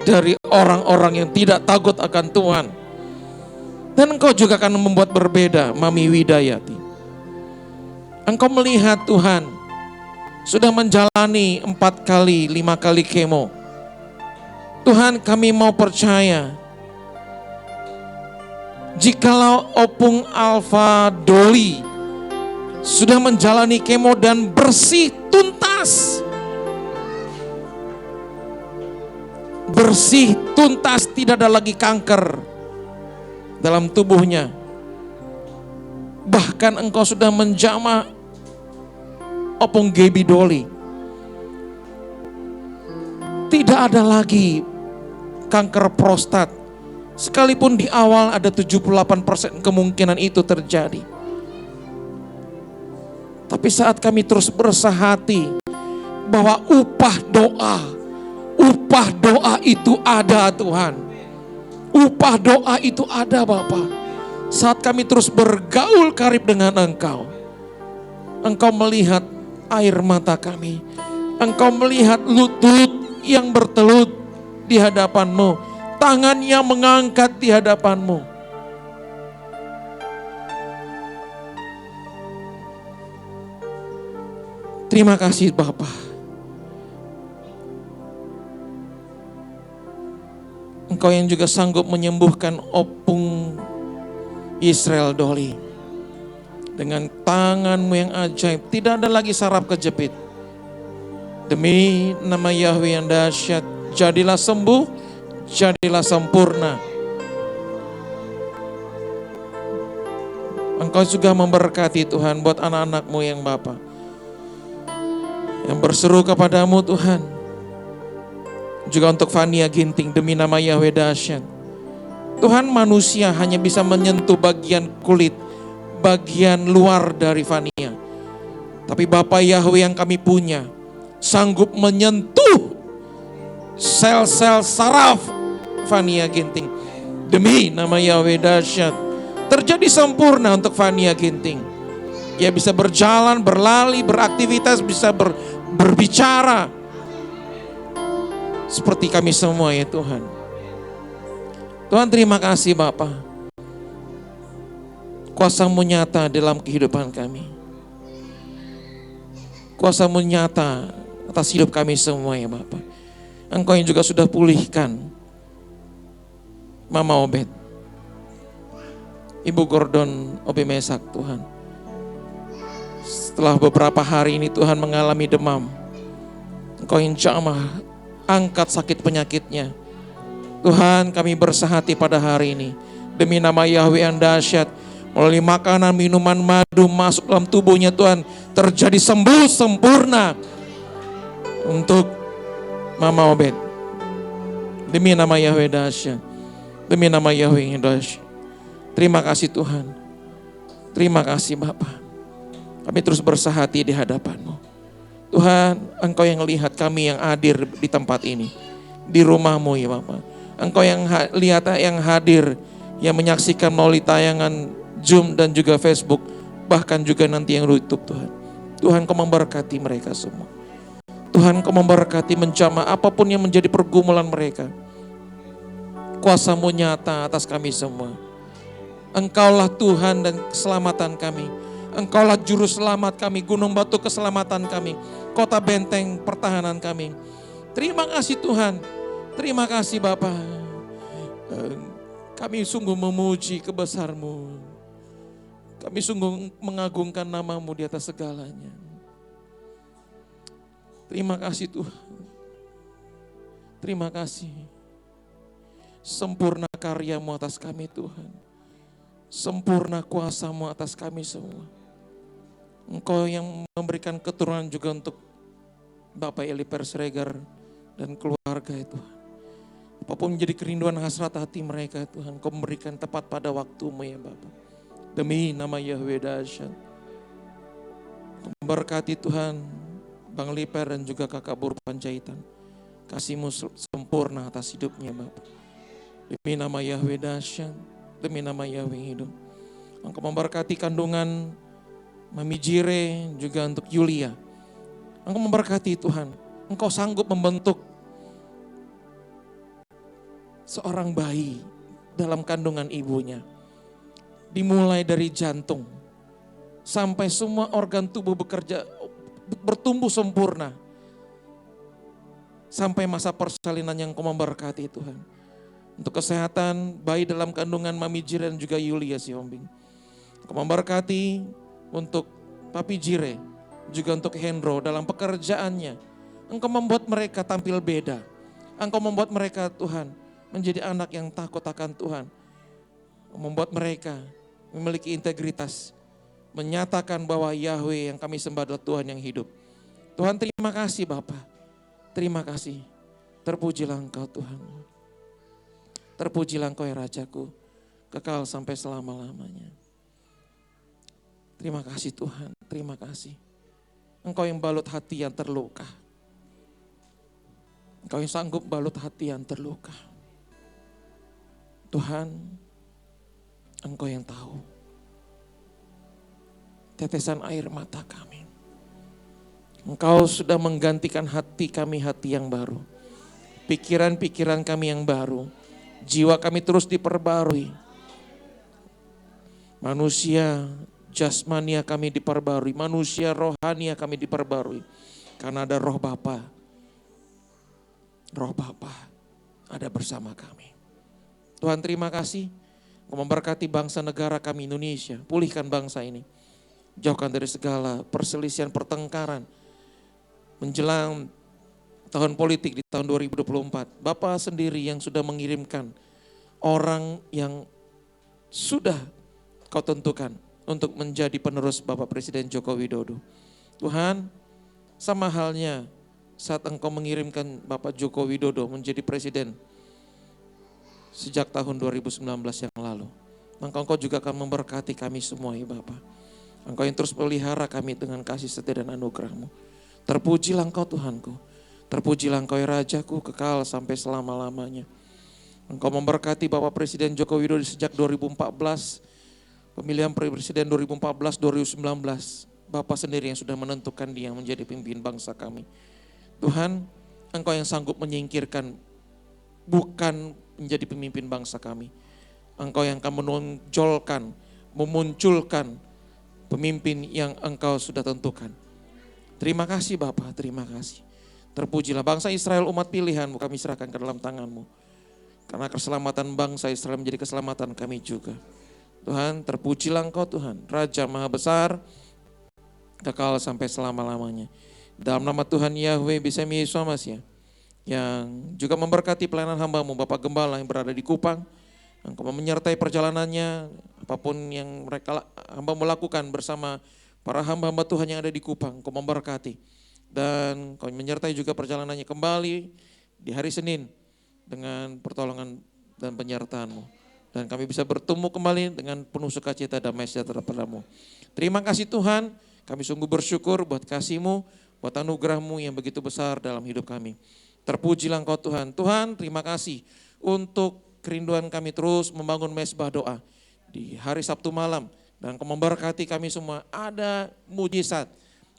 [SPEAKER 6] dari orang-orang yang tidak takut akan Tuhan. Dan Engkau juga akan membuat berbeda Mami Widayati. Engkau melihat Tuhan sudah menjalani 4 kali, 5 kali kemo. Tuhan, kami mau percaya jikalau Opung Alfa Doli sudah menjalani kemo dan bersih tuntas. Bersih tuntas, tidak ada lagi kanker dalam tubuhnya. Bahkan Engkau sudah menjamah Opung Gebi Doli. Tidak ada lagi kanker prostat. Sekalipun di awal ada 78% kemungkinan itu terjadi. Tapi saat kami terus bersahati bahwa upah doa itu ada Tuhan. Upah doa itu ada Bapa. Saat kami terus bergaul karib dengan Engkau, Engkau melihat air mata kami. Engkau melihat lutut yang bertelut di hadapan-Mu, tangan yang mengangkat di hadapan-Mu. Terima kasih Bapa. Engkau yang juga sanggup menyembuhkan Opung Israel Doli. Dengan tangan-Mu yang ajaib, tidak ada lagi saraf kejepit. Demi nama Yahweh yang dahsyat, jadilah sembuh, jadilah sempurna. Engkau juga memberkati Tuhan buat anak-anak-Mu yang Bapa, yang berseru kepadamu Tuhan. Juga untuk Fania Ginting demi nama Yahweh dahsyat. Tuhan, manusia hanya bisa menyentuh bagian kulit, bagian luar dari Fania. Tapi Bapa Yahweh yang kami punya sanggup menyentuh sel-sel saraf Fania Ginting. Demi nama Yahweh dahsyat, terjadi sempurna untuk Fania Ginting. Ia bisa berjalan, berlari, beraktivitas, bisa berbicara. Seperti kami semua ya Tuhan. Tuhan, terima kasih Bapa. Kuasa-Mu nyata dalam kehidupan kami. Kuasa-Mu nyata atas hidup kami semua ya Bapa. Engkau yang juga sudah pulihkan Mama Obed, Ibu Gordon Obemesak Tuhan. Setelah beberapa hari ini Tuhan mengalami demam, Engkau yang jamah angkat sakit penyakitnya. Tuhan, kami bersahati pada hari ini demi nama Yahweh yang dahsyat. Melalui makanan, minuman, madu masuk dalam tubuhnya Tuhan, terjadi sembuh sempurna untuk Mama Obed. Demi nama Yahweh dahsyat, demi nama Yahweh yang dahsyat. Terima kasih Tuhan, terima kasih Bapa. Kami terus bersahati di hadapan-Mu. Tuhan, Engkau yang lihat kami yang hadir di tempat ini, di rumah-Mu ya Bapa. Engkau yang lihat yang hadir, yang menyaksikan melalui tayangan Zoom dan juga Facebook, bahkan juga nanti yang YouTube Tuhan. Tuhan, Kau memberkati mereka semua. Tuhan, Kau memberkati menjamah apapun yang menjadi pergumulan mereka. Kuasa-Mu nyata atas kami semua. Engkaulah Tuhan dan keselamatan kami. Engkaulah juru selamat kami, gunung batu keselamatan kami, kota benteng pertahanan kami. Terima kasih Tuhan, terima kasih Bapa. Kami sungguh memuji kebesaran-Mu. Kami sungguh mengagungkan nama-Mu di atas segalanya. Terima kasih Tuhan. Terima kasih. Sempurna karya-Mu atas kami Tuhan. Sempurna kuasa-Mu atas kami semua. Engkau yang memberikan keturunan juga untuk Bapak Eliper Siregar dan keluarga itu. Apapun menjadi kerinduan hasrat hati mereka Tuhan, Kau memberikan tepat pada waktu-Mu ya Bapak. Demi nama Yahweh dahsyat. Memberkati Tuhan Bang Liper dan juga Kakak Bur Panjaitan. Kasih-Mu sempurna atas hidupnya Bapak. Demi nama Yahweh dahsyat, demi nama Yahweh hidup. Engkau memberkati kandungan Mami Jire juga untuk Yulia. Engkau memberkati Tuhan. Engkau sanggup membentuk seorang bayi dalam kandungan ibunya. Dimulai dari jantung sampai semua organ tubuh bekerja, bertumbuh sempurna. Sampai masa persalinan yang Kau memberkati Tuhan. Untuk kesehatan bayi dalam kandungan Mami Jire dan juga Yulia Siombing. Kau memberkati untuk Papi Jire, juga untuk Hendro dalam pekerjaannya. Engkau membuat mereka tampil beda. Engkau membuat mereka Tuhan menjadi anak yang takut akan Tuhan. Membuat mereka memiliki integritas. Menyatakan bahwa Yahweh yang kami sembah adalah Tuhan yang hidup. Tuhan terima kasih Bapa. Terima kasih. Terpujilah Engkau Tuhan. Terpujilah Engkau ya Rajaku. Kekal sampai selama-lamanya. Terima kasih Tuhan, terima kasih. Engkau yang balut hati yang terluka. Engkau yang sanggup balut hati yang terluka. Tuhan, Engkau yang tahu tetesan air mata kami. Engkau sudah menggantikan hati kami hati yang baru. Pikiran-pikiran kami yang baru. Jiwa kami terus diperbarui. Manusia jasmania kami diperbarui, manusia rohania kami diperbarui. Karena ada roh Bapa. Roh Bapa ada bersama kami. Tuhan terima kasih. Kau memberkati bangsa negara kami Indonesia. Pulihkan bangsa ini. Jauhkan dari segala perselisihan, pertengkaran. Menjelang tahun politik di tahun 2024. Bapa sendiri yang sudah mengirimkan orang yang sudah Kau tentukan untuk menjadi penerus Bapak Presiden Joko Widodo. Tuhan, sama halnya saat Engkau mengirimkan Bapak Joko Widodo menjadi presiden sejak tahun 2019 yang lalu. Maka Engkau juga akan memberkati kami semua ya Bapak. Engkau yang terus pelihara kami dengan kasih setia dan anugerah-Mu. Terpujilah Engkau Tuhanku. Terpujilah Engkau ya Rajaku kekal sampai selama-lamanya. Engkau memberkati Bapak Presiden Joko Widodo sejak 2014. Pemilihan Presiden 2014-2019, Bapak sendiri yang sudah menentukan dia menjadi pemimpin bangsa kami. Tuhan, Engkau yang sanggup menyingkirkan, bukan menjadi pemimpin bangsa kami. Engkau yang akan menonjolkan, memunculkan pemimpin yang Engkau sudah tentukan. Terima kasih Bapak, terima kasih. Terpujilah bangsa Israel umat pilihan-Mu kami serahkan ke dalam tangan-Mu. Karena keselamatan bangsa Israel menjadi keselamatan kami juga. Tuhan, terpujilah Engkau Tuhan, Raja Maha Besar, kekal sampai selama-lamanya. Dalam nama Tuhan Yahweh bisa Yesus Masih, yang juga memberkati pelayanan hamba-Mu, Bapak Gembala yang berada di Kupang, Engkau menyertai perjalanannya, apapun yang mereka hamba melakukan bersama para hamba-hamba Tuhan yang ada di Kupang, Engkau memberkati. Dan Engkau menyertai juga perjalanannya kembali di hari Senin dengan pertolongan dan penyertaan-Mu. Dan kami bisa bertemu kembali dengan penuh sukacita damai sejahtera padamu. Terima kasih Tuhan, kami sungguh bersyukur buat kasih-Mu, buat anugerah-Mu yang begitu besar dalam hidup kami. Terpujilah Engkau Tuhan. Tuhan, terima kasih untuk kerinduan kami terus membangun mesbah doa di hari Sabtu malam. Dan Engkau memberkati kami semua, ada mujizat,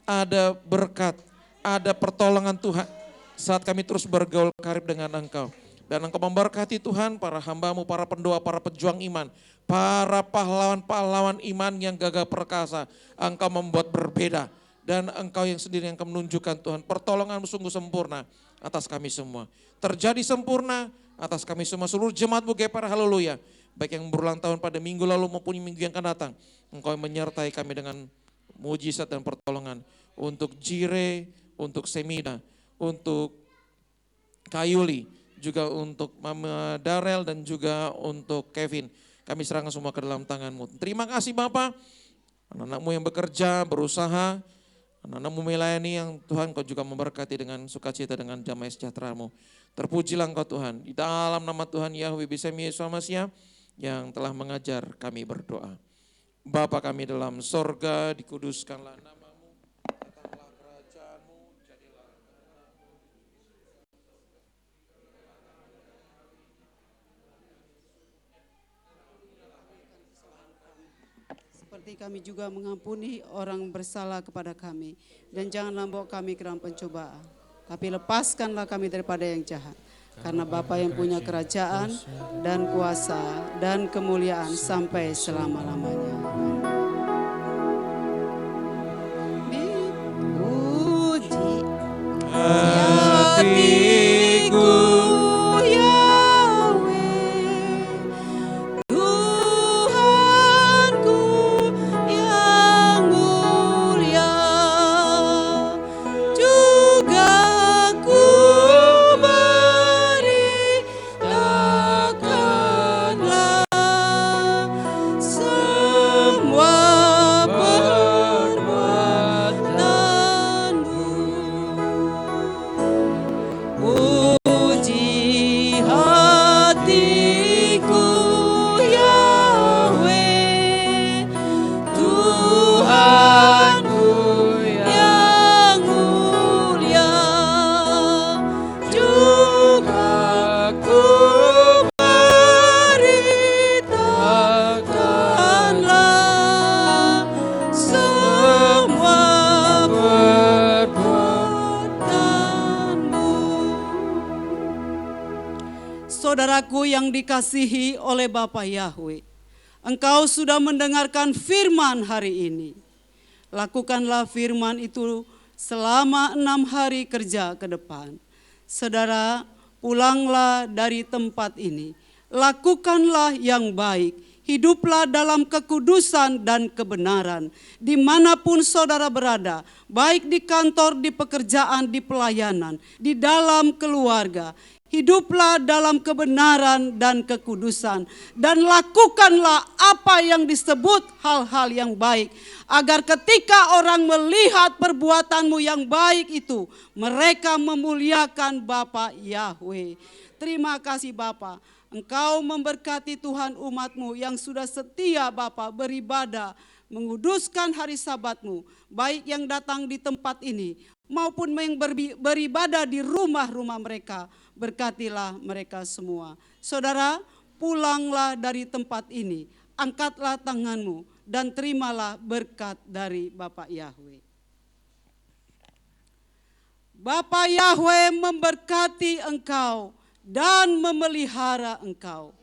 [SPEAKER 6] ada berkat, ada pertolongan Tuhan saat kami terus bergaul karib dengan Engkau. Dan Engkau memberkati Tuhan para hamba-Mu, para pendoa, para pejuang iman, para pahlawan-pahlawan iman yang gagah perkasa. Engkau membuat berbeda dan Engkau yang sendiri yang akan menunjukkan Tuhan pertolongan-Mu sungguh sempurna atas kami semua. Terjadi sempurna atas kami semua, seluruh jemaat-Mu GPR, haleluya. Baik yang berulang tahun pada minggu lalu maupun minggu yang akan datang. Engkau menyertai kami dengan mujizat dan pertolongan. Untuk Jire, untuk Semida, untuk Kayuli, juga untuk Mama Darel dan juga untuk Kevin. Kami serahkan semua ke dalam tangan-Mu. Terima kasih Bapa, anak-anak-Mu yang bekerja, berusaha, anak-anak-Mu melayani yang Tuhan Kau juga memberkati dengan sukacita dengan damai sejahtera-Mu. Terpujilah Engkau Tuhan, di dalam nama Tuhan Yahweh Bisemi Yesus Masiah yang telah mengajar kami berdoa. Bapa kami dalam sorga, dikuduskanlah nama-Mu, datanglah kerajaan-Mu, jadilah
[SPEAKER 1] seperti kami juga mengampuni orang bersalah kepada kami. Dan janganlah bawa kami ke dalam pencobaan, tapi lepaskanlah kami daripada yang jahat. Karena Bapa yang punya kerajaan dan kuasa dan kemuliaan sampai selama-lamanya. Dipuji hatiku Yahweh, Tuhanku yang mulia, juga ku beritakanlah semua perbuatanmu. Puji hatiku Yahweh, Tuhanku yang mulia, juga ku beritakanlah semua perbuatanmu. Saudaraku yang dikasihi oleh Bapa Yahweh, engkau sudah mendengarkan firman hari ini. Lakukanlah firman itu selama 6 hari kerja ke depan. Saudara, pulanglah dari tempat ini. Lakukanlah yang baik. Hiduplah dalam kekudusan dan kebenaran. Dimanapun saudara berada, baik di kantor, di pekerjaan, di pelayanan, di dalam keluarga. Hiduplah dalam kebenaran dan kekudusan, dan lakukanlah apa yang disebut hal-hal yang baik, agar ketika orang melihat perbuatanmu yang baik itu, mereka memuliakan Bapa Yahweh. Terima kasih Bapa, Engkau memberkati Tuhan umat-Mu yang sudah setia Bapa beribadah, menguduskan hari Sabat-Mu, baik yang datang di tempat ini maupun yang beribadah di rumah-rumah mereka. Berkatilah mereka semua. Saudara, pulanglah dari tempat ini, angkatlah tanganmu dan terimalah berkat dari Bapa Yahweh. Bapa Yahweh memberkati engkau dan memelihara engkau.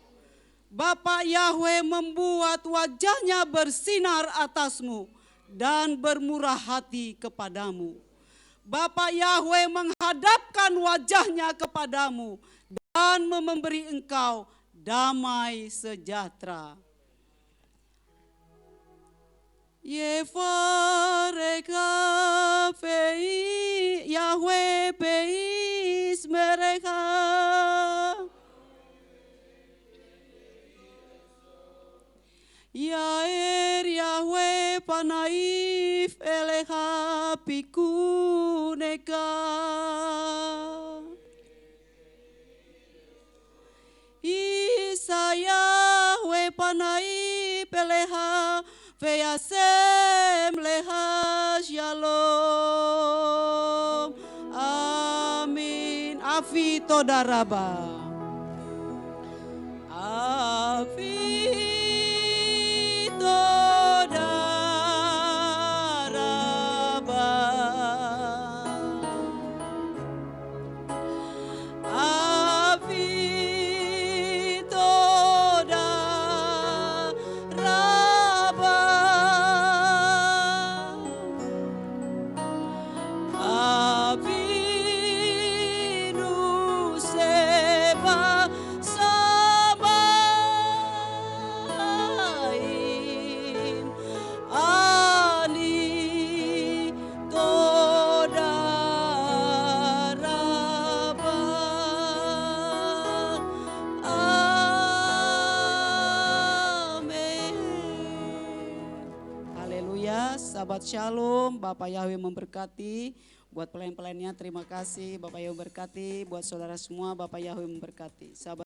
[SPEAKER 1] Bapa Yahweh membuat wajahnya bersinar atasmu dan bermurah hati kepadamu. Bapa Yahweh menghadapkan wajahnya kepadamu dan memberi engkau damai sejahtera. Yevareka pei Yahweh peis mereka. panaif eleha pikuneka. Isaya we panai peleha veyasem leha shalom. Amin. Afi todaraba. Afi todaraba. Afi todaraba. Afi nuseba samain ani todaraba. Amin. Haleluya, sahabat shalom, Bapak Yahweh memberkati. Buat pelayan-pelayannya terima kasih, Bapak Yahweh memberkati. Buat saudara semua, Bapak Yahweh memberkati. Sahabat